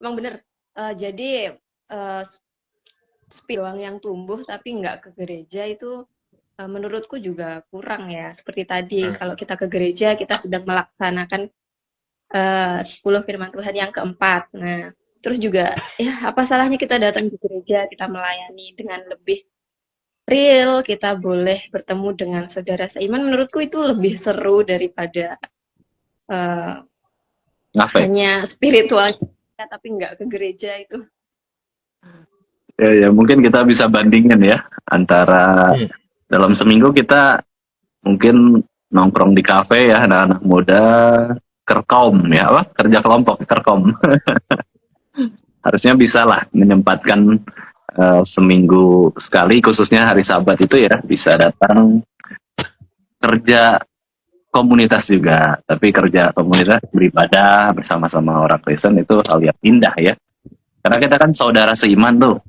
Emang bener. Jadi eh, doang yang tumbuh tapi nggak ke gereja itu menurutku juga kurang ya. Seperti tadi, Hmm. kalau kita ke gereja kita sedang melaksanakan 10 firman Tuhan yang keempat. Nah, terus juga ya apa salahnya kita datang ke gereja, kita melayani dengan lebih real, kita boleh bertemu dengan saudara seiman. Menurutku itu lebih seru daripada eh, ngapain? hanya spiritual kita tapi nggak ke gereja itu. Ya, mungkin kita bisa bandingin ya antara Hmm. dalam seminggu kita mungkin nongkrong di kafe ya anak-anak muda, kerkom ya apa kerja kelompok kerkom. Harusnya bisa lah menyempatkan seminggu sekali khususnya hari Sabat itu ya bisa datang kerja komunitas juga, tapi kerja komunitas beribadah bersama-sama orang Kristen itu hal yang indah ya, karena kita kan saudara seiman tuh.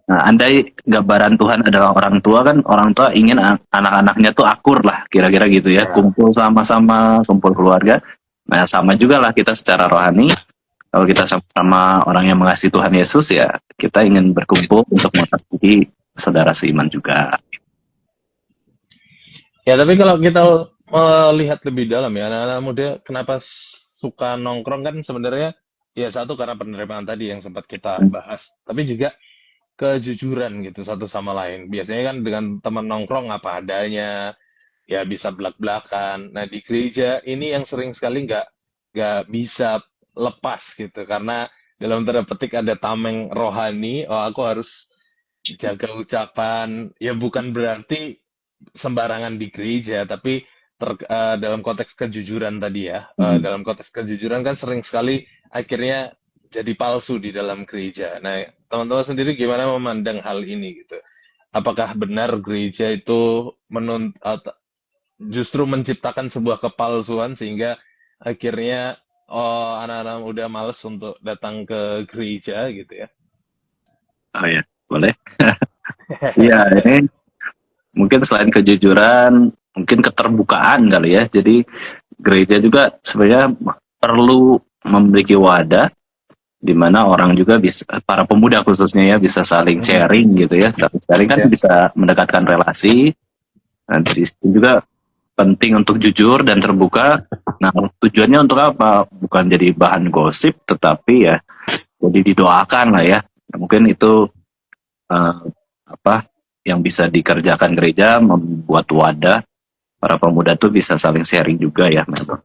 Nah, andai gambaran Tuhan adalah orang tua kan, orang tua ingin anak-anaknya tuh akur lah, kira-kira gitu ya, Ya. kumpul sama-sama, kumpul keluarga. Nah, sama juga lah kita secara rohani, kalau kita sama-sama orang yang mengasihi Tuhan Yesus ya, kita ingin berkumpul untuk mengasihi saudara seiman juga. Ya, tapi kalau kita melihat lebih dalam ya, anak-anak muda kenapa suka nongkrong kan sebenarnya ya satu karena penerimaan tadi yang sempat kita bahas, tapi juga kejujuran gitu satu sama lain. Biasanya kan dengan teman nongkrong apa adanya, ya bisa belak-belakan. Nah, di gereja ini yang sering sekali nggak bisa lepas gitu, karena dalam tanda petik ada tameng rohani. Oh, aku harus jaga ucapan. Ya bukan berarti sembarangan di gereja, tapi dalam konteks kejujuran tadi ya. Dalam konteks kejujuran kan sering sekali akhirnya jadi palsu di dalam gereja. Nah, teman-teman sendiri gimana memandang hal ini gitu? Apakah benar gereja itu justru menciptakan sebuah kepalsuan sehingga akhirnya anak-anak udah males untuk datang ke gereja gitu ya? Oh ya, boleh. Iya, ini mungkin selain kejujuran, mungkin keterbukaan kali ya. Jadi gereja juga sebenarnya perlu memiliki wadah di mana orang juga bisa, para pemuda khususnya ya, bisa saling Mhm. sharing gitu ya. Saling sharing kan Ya, bisa mendekatkan relasi. Nah, di situ juga penting untuk jujur dan terbuka. Nah, tujuannya untuk apa? Bukan jadi bahan gosip, tetapi ya jadi didoakan lah ya. Nah, mungkin itu eh, apa yang bisa dikerjakan gereja, membuat wadah para pemuda tuh bisa saling sharing juga ya memang.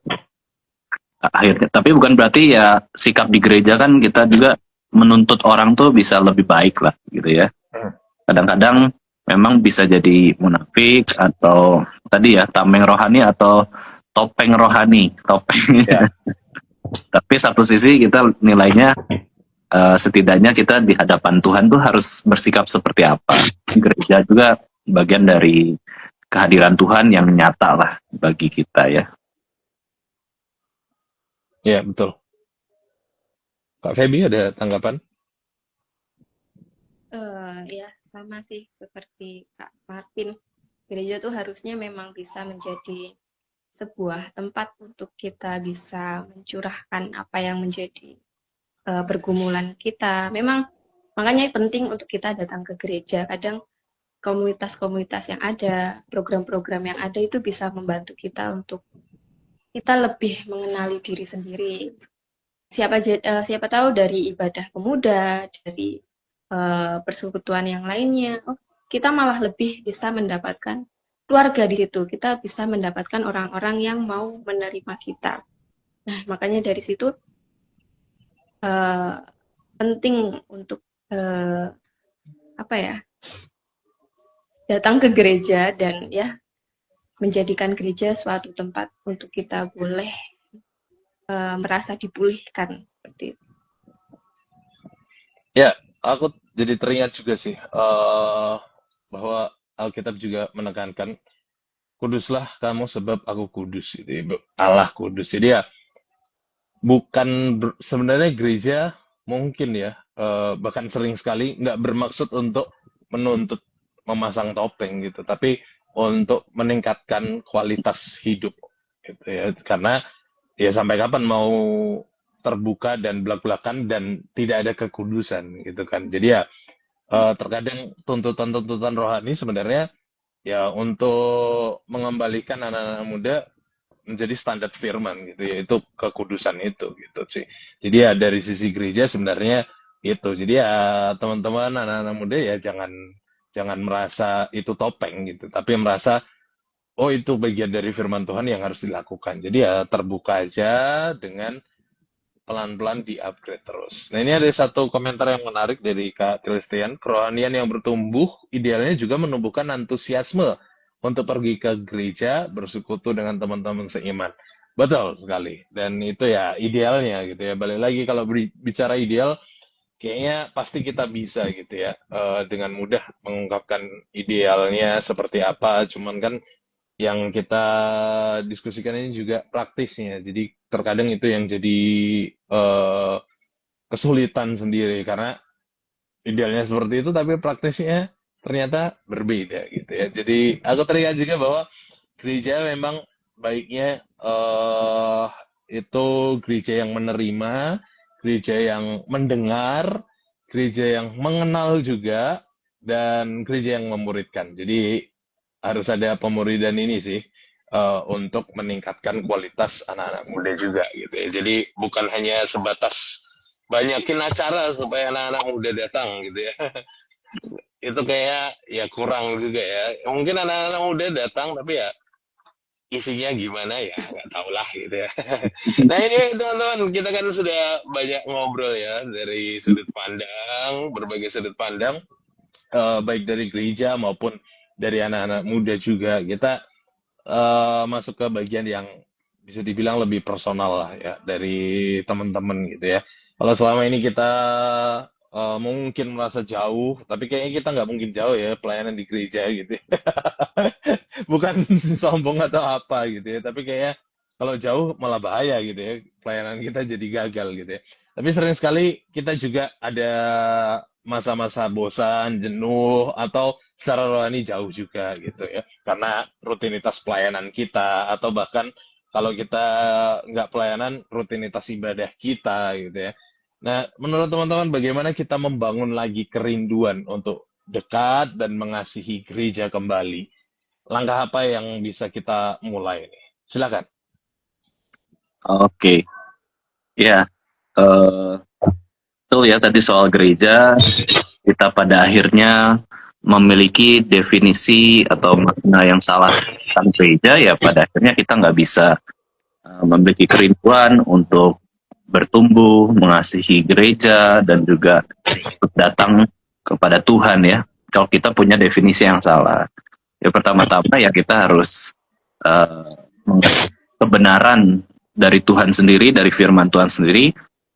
Akhirnya, tapi bukan berarti ya sikap di gereja kan kita juga menuntut orang tuh bisa lebih baik lah gitu ya. hmm, Kadang-kadang memang bisa jadi munafik atau tadi ya tameng rohani atau topeng rohani, topeng. ya, Tapi satu sisi kita nilainya setidaknya kita di hadapan Tuhan tuh harus bersikap seperti apa. Gereja juga bagian dari kehadiran Tuhan yang nyata lah bagi kita ya. ya betul. Kak Feby ada tanggapan? Ya sama sih seperti Kak Martin. Gereja tuh harusnya memang bisa menjadi sebuah tempat untuk kita bisa mencurahkan apa yang menjadi pergumulan kita. Memang makanya penting untuk kita datang ke gereja. Kadang komunitas-komunitas yang ada, program-program yang ada itu bisa membantu kita untuk kita lebih mengenali diri sendiri. Siapa tahu dari ibadah pemuda, dari persekutuan yang lainnya, oh, kita malah lebih bisa mendapatkan keluarga di situ. Kita bisa mendapatkan orang-orang yang mau menerima kita. Nah, makanya dari situ eh, penting untuk eh, apa ya, datang ke gereja dan ya menjadikan gereja suatu tempat untuk kita boleh merasa dipulihkan seperti itu. Ya, aku jadi teringat juga sih bahwa Alkitab juga menekankan kuduslah kamu sebab aku kudus gitu ya. Allah kudus. Jadi ya sebenarnya gereja mungkin ya bahkan sering sekali nggak bermaksud untuk menuntut memasang topeng gitu, tapi untuk meningkatkan kualitas hidup gitu ya. Karena ya sampai kapan mau terbuka dan belak-belakan dan tidak ada kekudusan gitu kan. Jadi ya terkadang tuntutan-tuntutan rohani sebenarnya ya untuk mengembalikan anak-anak muda menjadi standar firman gitu, yaitu kekudusan itu gitu sih. Jadi ya dari sisi gereja sebenarnya itu. Jadi ya teman-teman anak-anak muda ya jangan merasa itu topeng gitu, tapi merasa oh itu bagian dari firman Tuhan yang harus dilakukan. Jadi ya terbuka aja dengan pelan-pelan di-upgrade terus. Nah ini ada satu komentar yang menarik dari Kak Christian. Kerohanian yang bertumbuh idealnya juga menumbuhkan antusiasme untuk pergi ke gereja, bersekutu dengan teman-teman seiman. Betul sekali. Dan itu ya idealnya gitu ya. Balik lagi kalau bicara ideal, kayaknya pasti kita bisa gitu ya. Dengan mudah mengungkapkan idealnya seperti apa. Cuman kan yang kita diskusikan ini juga praktisnya. Jadi terkadang itu yang jadi kesulitan sendiri karena idealnya seperti itu tapi praktisnya ternyata berbeda gitu ya. Jadi aku teringat juga bahwa gereja memang baiknya itu gereja yang menerima, gereja yang mendengar, gereja yang mengenal juga, dan gereja yang memuridkan. Jadi harus ada pemuridan ini sih untuk meningkatkan kualitas anak-anak muda juga gitu ya. Jadi bukan hanya sebatas banyakin acara supaya anak-anak muda datang gitu ya. Itu kayak ya kurang juga ya. Mungkin anak-anak muda datang tapi ya isinya gimana ya nggak tahu lah gitu ya. Nah ini teman-teman kita kan sudah banyak ngobrol ya dari sudut pandang, berbagai sudut pandang, baik dari gereja maupun dari anak-anak muda juga. Kita masuk ke bagian yang bisa dibilang lebih personal lah ya dari teman-teman gitu ya. Kalau selama ini kita mungkin merasa jauh, tapi kayaknya kita nggak mungkin jauh ya pelayanan di gereja gitu ya. Bukan sombong atau apa gitu ya, tapi kayaknya kalau jauh malah bahaya gitu ya, pelayanan kita jadi gagal gitu ya. Tapi sering sekali kita juga ada masa-masa bosan, jenuh, atau secara rohani jauh juga gitu ya. Karena rutinitas pelayanan kita, atau bahkan kalau kita nggak pelayanan, rutinitas ibadah kita gitu ya. Nah, menurut teman-teman bagaimana kita membangun lagi kerinduan untuk dekat dan mengasihi gereja kembali? Langkah apa yang bisa kita mulai nih? Silakan. Oke, ya, betul ya tadi soal gereja, kita pada akhirnya memiliki definisi atau makna yang salah tentang gereja, ya pada akhirnya kita nggak bisa memiliki kerinduan untuk bertumbuh, mengasihi gereja, dan juga datang kepada Tuhan ya. Kalau kita punya definisi yang salah, ya pertama-tama ya kita harus mengerti kebenaran dari Tuhan sendiri, dari firman Tuhan sendiri,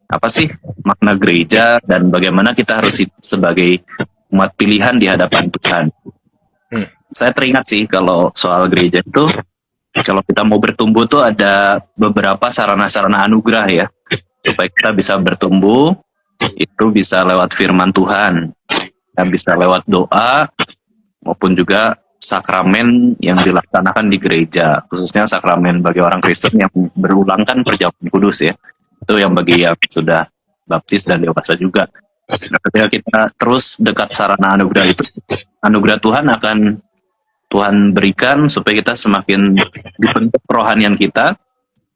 apa sih makna gereja dan bagaimana kita harus hidup sebagai umat pilihan di hadapan Tuhan. Saya teringat sih kalau soal gereja itu, kalau kita mau bertumbuh tuh ada beberapa sarana-sarana anugerah ya, supaya kita bisa bertumbuh. Itu bisa lewat firman Tuhan, dan bisa lewat doa, maupun juga sakramen yang dilaksanakan di gereja, khususnya sakramen bagi orang Kristen yang berulang kan perjamuan kudus ya. Itu yang bagi yang sudah baptis dan dewasa juga. Nah, ketika kita terus dekat sarana anugerah itu, anugerah Tuhan akan Tuhan berikan supaya kita semakin dibentuk kerohanian kita,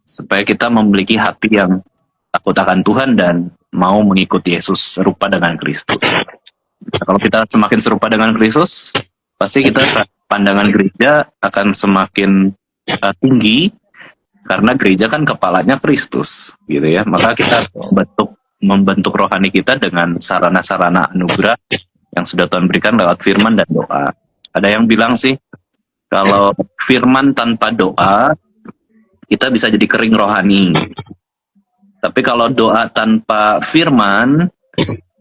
supaya kita memiliki hati yang takut akan Tuhan dan mau mengikuti Yesus serupa dengan Kristus. Nah, kalau kita semakin serupa dengan Kristus, pasti kita pandangan gereja akan semakin tinggi, karena gereja kan kepalanya Kristus, gitu ya. Maka kita membentuk rohani kita dengan sarana-sarana anugerah yang sudah Tuhan berikan lewat firman dan doa. Ada yang bilang sih, Kalau firman tanpa doa, kita bisa jadi kering rohani. Tapi kalau doa tanpa firman,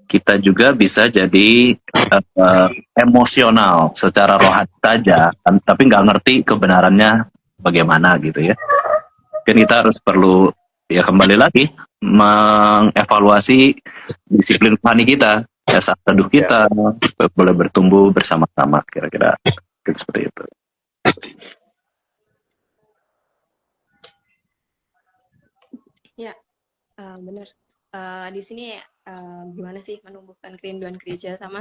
kita juga bisa jadi emosional secara rohani saja, tapi nggak ngerti kebenarannya bagaimana gitu ya. Kan kita harus perlu ya kembali lagi mengevaluasi disiplin rohani kita, ya saat teduh kita supaya boleh bertumbuh bersama-sama, kira-kira seperti itu. Ya, benar. Di sini gimana sih menumbuhkan kerinduan gereja sama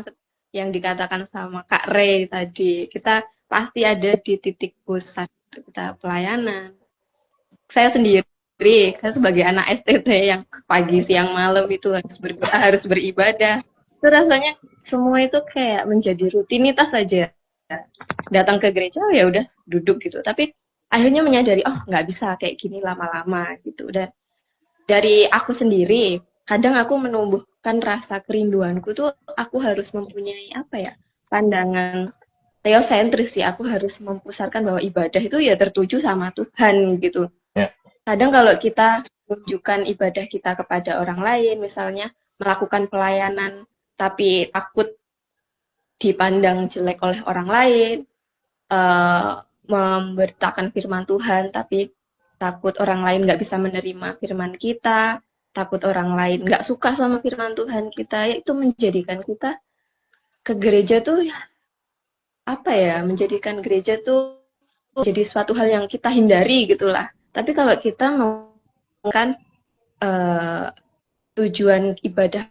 yang dikatakan sama Kak Ray tadi. Kita pasti ada di titik bosan kita pelayanan. Saya sendiri, saya sebagai anak STT yang pagi, siang, malam itu harus berdoa, harus beribadah. Itu rasanya semua itu kayak menjadi rutinitas saja. Datang ke gereja ya udah duduk gitu. Tapi akhirnya menyadari, oh nggak bisa kayak gini lama-lama gitu. Dan dari aku sendiri, kadang aku menumbuhkan rasa kerinduanku tuh aku harus mempunyai apa ya, pandangan teosentris sih. Aku harus mempusatkan bahwa ibadah itu ya tertuju sama Tuhan gitu. Ya. Kadang kalau kita menunjukkan ibadah kita kepada orang lain, misalnya melakukan pelayanan tapi takut dipandang jelek oleh orang lain, memberitakan firman Tuhan tapi takut orang lain nggak bisa menerima firman kita, takut orang lain nggak suka sama firman Tuhan kita, ya itu menjadikan kita ke gereja tuh apa ya, menjadikan gereja tuh jadi suatu hal yang kita hindari gitulah. Tapi kalau kita melakukan tujuan ibadah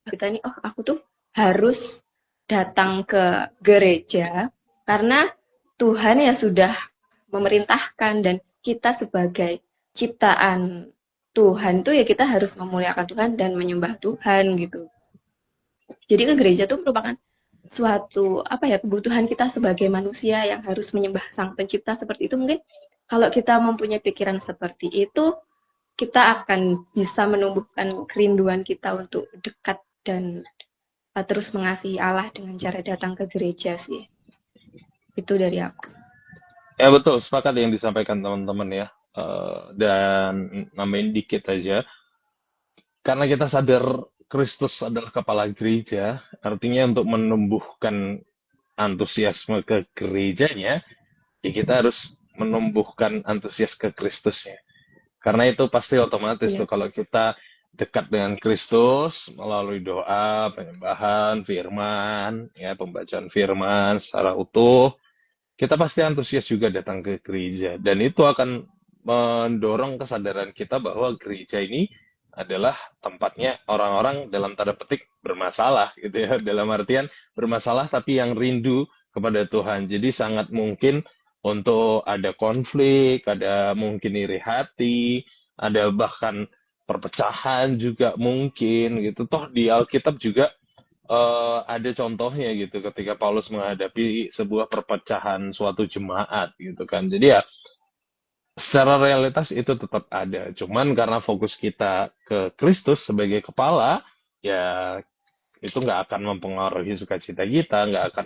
kita ini, oh aku tuh harus datang ke gereja karena Tuhan ya sudah memerintahkan, dan kita sebagai ciptaan Tuhan tuh ya kita harus memuliakan Tuhan dan menyembah Tuhan gitu. Jadi ke gereja tuh merupakan suatu apa ya, kebutuhan kita sebagai manusia yang harus menyembah Sang Pencipta seperti itu. Mungkin kalau kita mempunyai pikiran seperti itu, kita akan bisa menumbuhkan kerinduan kita untuk dekat dan terus mengasihi Allah dengan cara datang ke gereja sih. Itu dari aku. Ya betul, sepakat yang disampaikan teman-teman ya. Dan nambahin dikit aja, karena kita sadar Kristus adalah kepala gereja, artinya untuk menumbuhkan antusiasme ke gerejanya, ya kita harus menumbuhkan antusias ke Kristusnya. Karena itu pasti otomatis tuh kalau kita dekat dengan Kristus melalui doa, penyembahan, firman, ya pembacaan firman secara utuh, kita pasti antusias juga datang ke gereja, dan itu akan mendorong kesadaran kita bahwa gereja ini adalah tempatnya orang-orang dalam tanda petik bermasalah gitu ya, dalam artian bermasalah tapi yang rindu kepada Tuhan. Jadi sangat mungkin untuk ada konflik, ada mungkin iri hati, ada bahkan perpecahan juga mungkin gitu. Toh di Alkitab juga ada contohnya gitu ketika Paulus menghadapi sebuah perpecahan suatu jemaat gitu kan. Jadi ya secara realitas itu tetap ada. Cuman karena fokus kita ke Kristus sebagai kepala, ya itu nggak akan mempengaruhi sukacita kita, nggak akan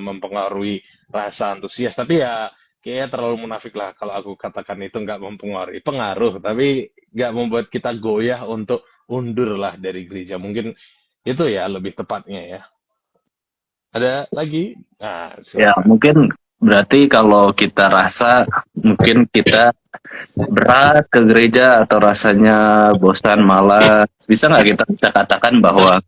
mempengaruhi rasa antusias. Tapi ya kayaknya terlalu munafik lah kalau aku katakan itu nggak mempengaruhi. Pengaruh, tapi nggak membuat kita goyah untuk undur lah dari gereja. Mungkin itu ya lebih tepatnya ya. Ada lagi? Nah, Ya, silakan. mungkin berarti kalau kita rasa mungkin kita berat ke gereja atau rasanya bosan, malas, bisa nggak kita bisa katakan bahwa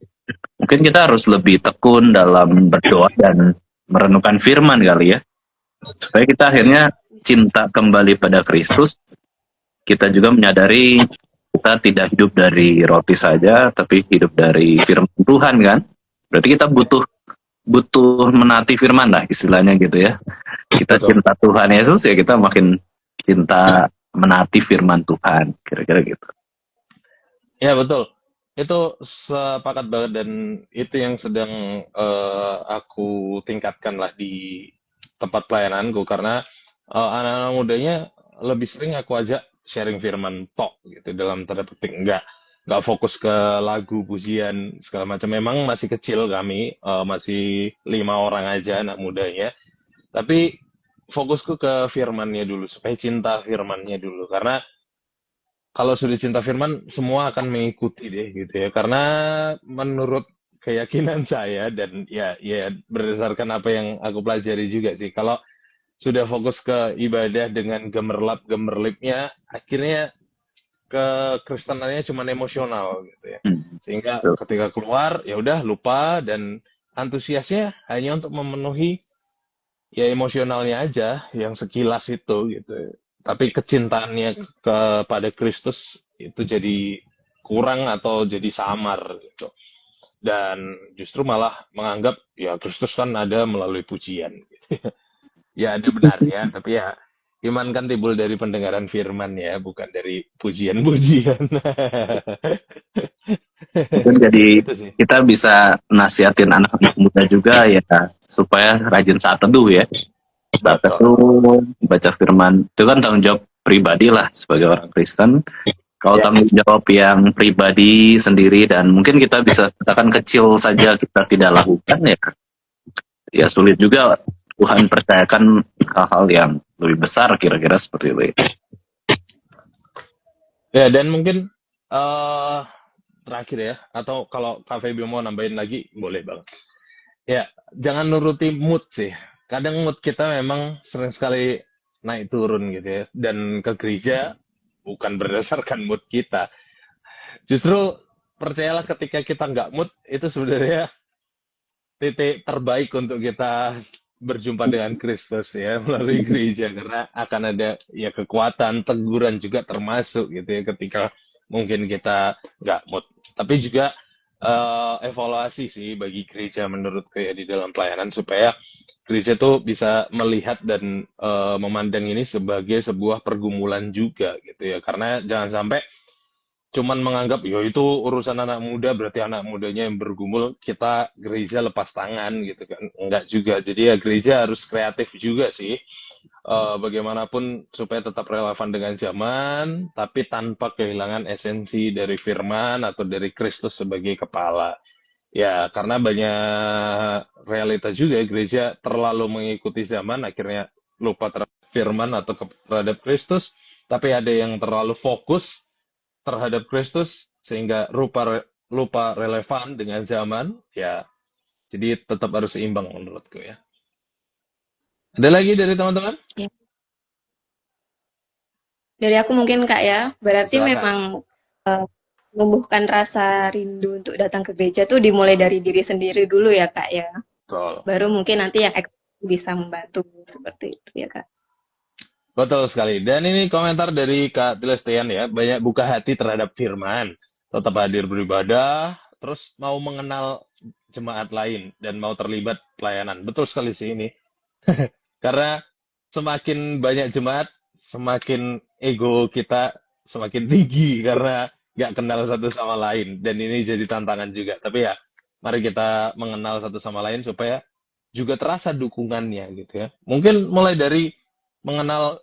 mungkin kita harus lebih tekun dalam berdoa dan merenungkan firman kali ya, supaya kita akhirnya cinta kembali pada Kristus. Kita juga menyadari kita tidak hidup dari roti saja, tapi hidup dari firman Tuhan kan. Berarti kita butuh menaati firman lah istilahnya gitu ya. Kita Betul. cinta Tuhan Yesus, ya kita makin cinta menaati firman Tuhan, kira-kira gitu. Ya betul. Itu sepakat banget, dan itu yang sedang aku tingkatkan lah di tempat pelayananku, karena anak-anak mudanya lebih sering aku ajak sharing firman tok gitu, dalam tanda petik nggak fokus ke lagu pujian segala macam. Memang masih kecil kami, masih 5 orang aja anak mudanya, tapi fokusku ke firmannya dulu, supaya cinta firmannya dulu. Karena kalau sudah cinta firman, semua akan mengikuti deh gitu ya. Karena menurut keyakinan saya dan ya berdasarkan apa yang aku pelajari juga sih, kalau sudah fokus ke ibadah dengan gemerlap-gemerlipnya, akhirnya kekristenannya cuma emosional gitu ya. Hmm, Sehingga betul. ketika keluar ya udah lupa dan antusiasnya hanya untuk memenuhi ya emosionalnya aja yang sekilas itu gitu. Tapi kecintaannya kepada Kristus itu jadi kurang atau jadi samar gitu. Dan justru malah menganggap ya Kristus kan ada melalui pujian. Ya ada benarnya, tapi ya iman kan timbul dari pendengaran firman ya, bukan dari pujian-pujian. Mungkin jadi Itu sih. kita bisa nasihatin anak-anak muda juga ya supaya rajin saat teduh ya. Saat Betul. teduh, baca firman itu kan tanggung jawab pribadi lah sebagai orang Kristen. Kalau Ya, tanggung jawab yang pribadi sendiri dan mungkin kita bisa katakan kecil saja kita tidak lakukan ya sulit juga Tuhan percayakan hal-hal yang lebih besar kira-kira seperti itu. ya dan mungkin eh terakhir ya, atau kalau Kak Feby mau nambahin lagi, boleh banget. Ya, jangan nuruti mood sih. Kadang mood kita memang sering sekali naik turun gitu ya. Dan ke gereja bukan berdasarkan mood kita. Justru percayalah ketika kita nggak mood, itu sebenarnya titik terbaik untuk kita berjumpa dengan Kristus ya melalui gereja, karena akan ada ya kekuatan teguran juga termasuk gitu ya ketika mungkin kita nggak mood, tapi juga evaluasi sih bagi gereja menurutku ya di dalam pelayanan, supaya gereja tuh bisa melihat dan memandang ini sebagai sebuah pergumulan juga gitu ya, karena jangan sampai cuman menganggap ya itu urusan anak muda, berarti anak mudanya yang bergumul, kita gereja lepas tangan gitu kan. Enggak juga. Jadi ya gereja harus kreatif juga sih. Bagaimanapun supaya tetap relevan dengan zaman, tapi tanpa kehilangan esensi dari firman atau dari Kristus sebagai kepala. Ya, karena banyak realita juga gereja terlalu mengikuti zaman, akhirnya lupa terhadap firman atau terhadap Kristus, tapi ada yang terlalu fokus terhadap Kristus sehingga lupa relevan dengan zaman ya, jadi tetap harus seimbang menurutku ya. Ada lagi dari teman-teman? Ya. Dari aku mungkin Kak ya, berarti Silakan. memang eh, menumbuhkan rasa rindu untuk datang ke gereja tuh dimulai dari diri sendiri dulu ya Kak ya. Betul. Baru mungkin nanti yang eksternal bisa membantu seperti itu ya Kak. Betul sekali. Dan ini komentar dari Kak Tilestian ya, banyak buka hati terhadap firman, tetap hadir beribadah, terus mau mengenal jemaat lain dan mau terlibat pelayanan. Betul sekali sih ini. Karena semakin banyak jemaat, semakin ego kita semakin tinggi karena nggak kenal satu sama lain. Dan ini jadi tantangan juga. Tapi ya, mari kita mengenal satu sama lain supaya juga terasa dukungannya gitu ya. Mungkin mulai dari mengenal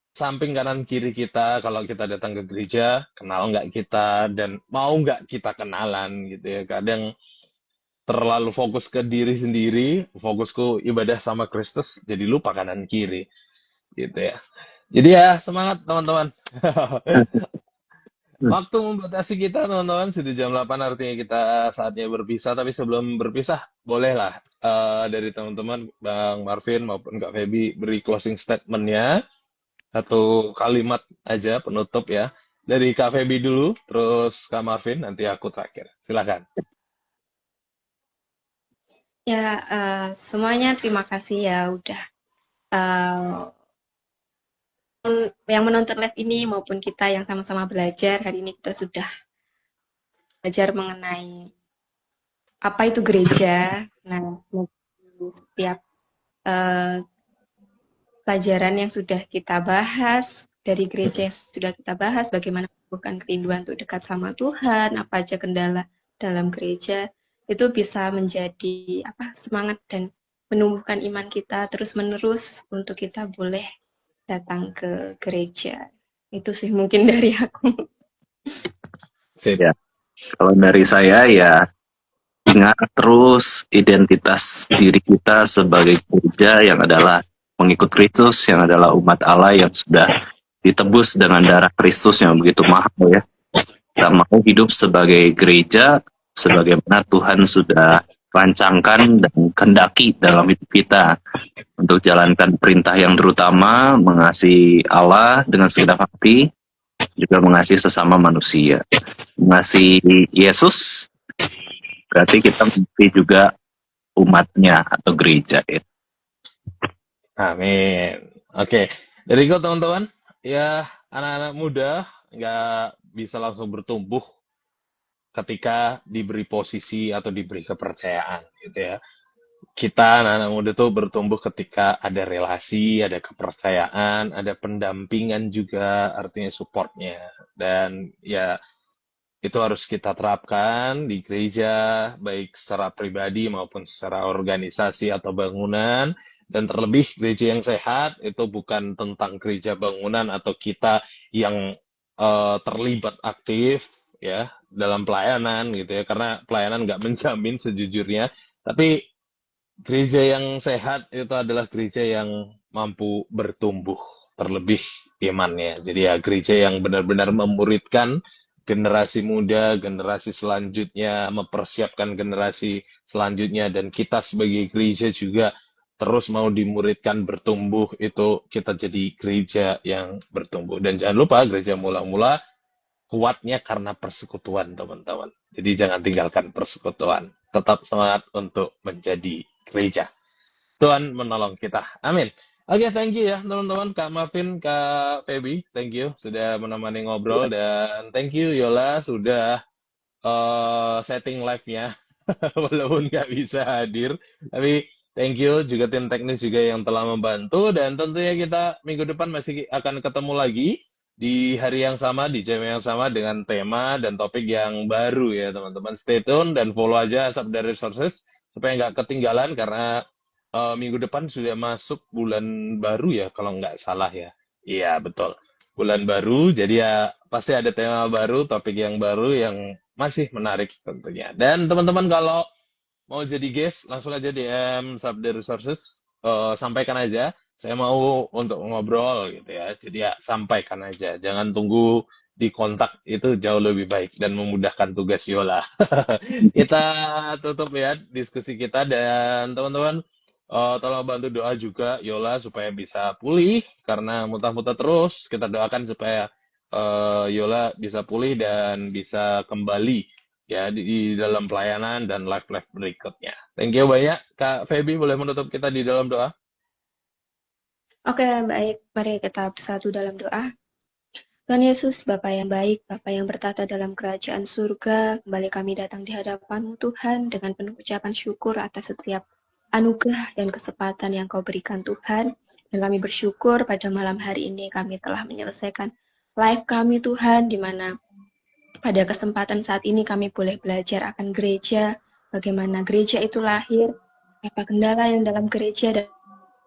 samping kanan kiri kita kalau kita datang ke gereja, kenal nggak kita dan mau nggak kita kenalan gitu ya. Kadang terlalu fokus ke diri sendiri, fokusku ibadah sama Kristus, jadi lupa kanan kiri gitu ya. Jadi ya semangat teman-teman. Waktu membatasi kita teman-teman sudah jam 8, artinya kita saatnya berpisah. Tapi sebelum berpisah, bolehlah dari teman-teman Bang Marvin maupun Kak Feby beri closing statement-nya. Satu kalimat aja penutup ya. Dari Kak Feby dulu, terus Kak Marvin, nanti aku terakhir. Silakan. Ya, semuanya terima kasih ya udah eh, yang menonton live ini maupun kita yang sama-sama belajar. Hari ini kita sudah belajar mengenai apa itu gereja. Nah, setiap eh, pelajaran yang sudah kita bahas, dari gereja yang sudah kita bahas, bagaimana menumbuhkan kerinduan untuk dekat sama Tuhan, apa aja kendala dalam gereja, itu bisa menjadi semangat dan menumbuhkan iman kita terus-menerus untuk kita boleh datang ke gereja. Itu sih mungkin dari aku. Sip. Ya, kalau dari saya ya ingat terus identitas diri kita sebagai gereja yang adalah mengikut Kristus, yang adalah umat Allah yang sudah ditebus dengan darah Kristus yang begitu mahal ya. Kita mau hidup sebagai gereja sebagaimana Tuhan sudah rancangkan dan kehendaki dalam hidup kita, untuk jalankan perintah yang terutama, mengasihi Allah dengan segenap hati, juga mengasihi sesama manusia. Mengasihi Yesus berarti kita mengasihi juga umatnya atau gereja ya. Amin. Oke, dari kau teman-teman, ya anak-anak muda nggak bisa langsung bertumbuh ketika diberi posisi atau diberi kepercayaan gitu ya. Kita anak-anak muda tuh bertumbuh ketika ada relasi, ada kepercayaan, ada pendampingan juga, artinya supportnya. Dan ya itu harus kita terapkan di gereja, baik secara pribadi maupun secara organisasi atau bangunan. Dan terlebih gereja yang sehat itu bukan tentang gereja bangunan atau kita yang terlibat aktif ya dalam pelayanan gitu ya, karena pelayanan nggak menjamin sejujurnya. Tapi gereja yang sehat itu adalah gereja yang mampu bertumbuh terlebih imannya. Jadi ya gereja yang benar-benar memuridkan generasi muda, generasi selanjutnya, mempersiapkan generasi selanjutnya, dan kita sebagai gereja juga terus mau dimuridkan bertumbuh, itu kita jadi gereja yang bertumbuh. Dan jangan lupa gereja mula-mula kuatnya karena persekutuan, teman-teman. Jadi jangan tinggalkan persekutuan. Tetap semangat untuk menjadi gereja. Tuhan menolong kita. Amin. Oke, thank you ya teman-teman. Kak Marvin, Kak Feby, thank you sudah menemani ngobrol. Dan thank you Yola sudah setting live-nya. Walaupun nggak bisa hadir. Tapi thank you juga tim teknis juga yang telah membantu. Dan tentunya kita minggu depan masih akan ketemu lagi di hari yang sama, di jam yang sama, dengan tema dan topik yang baru ya teman-teman. Stay tune dan follow aja Sabda Resources supaya nggak ketinggalan, karena minggu depan sudah masuk bulan baru ya kalau nggak salah ya. Iya betul, bulan baru, jadi ya pasti ada tema baru, topik yang baru yang masih menarik tentunya. Dan teman-teman kalau mau jadi guest langsung aja DM Sabda Resources, sampaikan aja saya mau untuk ngobrol gitu ya. Jadi ya sampaikan aja, jangan tunggu di kontak, itu jauh lebih baik dan memudahkan tugas Yola. Kita tutup ya diskusi kita, dan teman-teman tolong bantu doa juga Yola supaya bisa pulih karena muntah-muntah terus. Kita doakan supaya Yola bisa pulih dan bisa kembali ya di dalam pelayanan dan live-live berikutnya. Thank you banyak. Kak Feby boleh menutup kita di dalam doa? Oke, baik. Mari kita bersatu dalam doa. Tuhan Yesus, Bapa yang baik, Bapa yang bertata dalam kerajaan surga, kembali kami datang di hadapan-Mu Tuhan dengan penuh ucapan syukur atas setiap anugerah dan kesempatan yang Kau berikan Tuhan. Dan kami bersyukur pada malam hari ini kami telah menyelesaikan live kami Tuhan, di mana pada kesempatan saat ini kami boleh belajar akan gereja, bagaimana gereja itu lahir, apa kendala yang dalam gereja,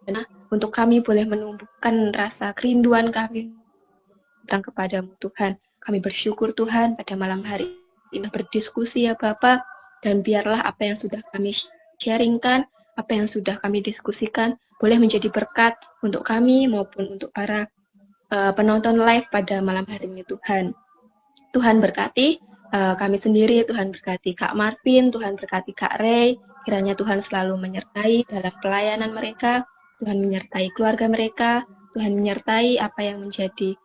dan untuk kami boleh menumbuhkan rasa kerinduan kami tentang kepadamu Tuhan. Kami bersyukur Tuhan pada malam hari ini berdiskusi ya Bapak, dan biarlah apa yang sudah kami sharingkan, apa yang sudah kami diskusikan, boleh menjadi berkat untuk kami maupun untuk para penonton live pada malam hari ini Tuhan. Tuhan berkati kami sendiri, Tuhan berkati Kak Marvin, Tuhan berkati Kak Ray, kiranya Tuhan selalu menyertai dalam pelayanan mereka, Tuhan menyertai keluarga mereka, Tuhan menyertai apa yang menjadi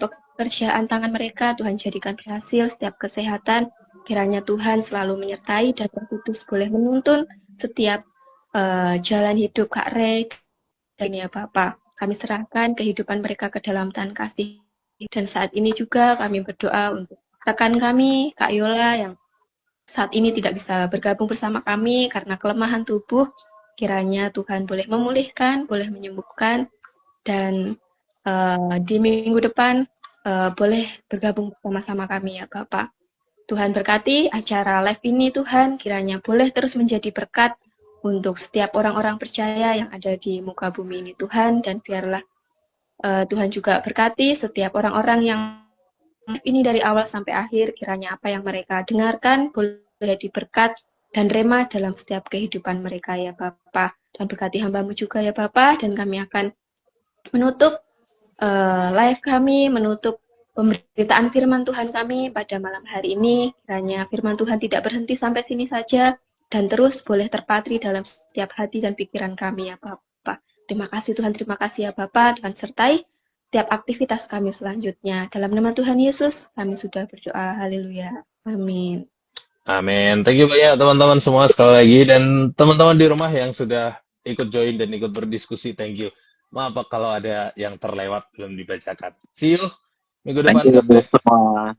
pekerjaan tangan mereka, Tuhan jadikan berhasil setiap kesehatan, kiranya Tuhan selalu menyertai dan Roh Kudus boleh menuntun setiap jalan hidup Kak Ray dan ya Bapak. Kami serahkan kehidupan mereka ke dalam tangan kasih. Dan saat ini juga kami berdoa untuk rekan kami, Kak Yola, yang saat ini tidak bisa bergabung bersama kami karena kelemahan tubuh. Kiranya Tuhan boleh memulihkan, boleh menyembuhkan, dan di minggu depan boleh bergabung bersama-sama kami ya Bapak. Tuhan berkati acara live ini Tuhan, kiranya boleh terus menjadi berkat untuk setiap orang-orang percaya yang ada di muka bumi ini Tuhan, dan biarlah Tuhan juga berkati setiap orang-orang yang ini dari awal sampai akhir, kiranya apa yang mereka dengarkan boleh diberkat dan rema dalam setiap kehidupan mereka ya Bapak. dan berkati hamba-Mu juga ya Bapa, dan kami akan menutup live kami, menutup pemberitaan firman Tuhan kami pada malam hari ini. Kiranya firman Tuhan tidak berhenti sampai sini saja, dan terus boleh terpatri dalam setiap hati dan pikiran kami ya Bapa. Terima kasih Tuhan, terima kasih ya Bapa. Tuhan sertai setiap aktivitas kami selanjutnya. Dalam nama Tuhan Yesus, kami sudah berdoa. Haleluya. Amin. Amin. Thank you banyak teman-teman semua sekali lagi, dan teman-teman di rumah yang sudah ikut join dan ikut berdiskusi, thank you. Maaf kalau ada yang terlewat belum dibacakan. See you minggu Thank depan. you God bless. semua.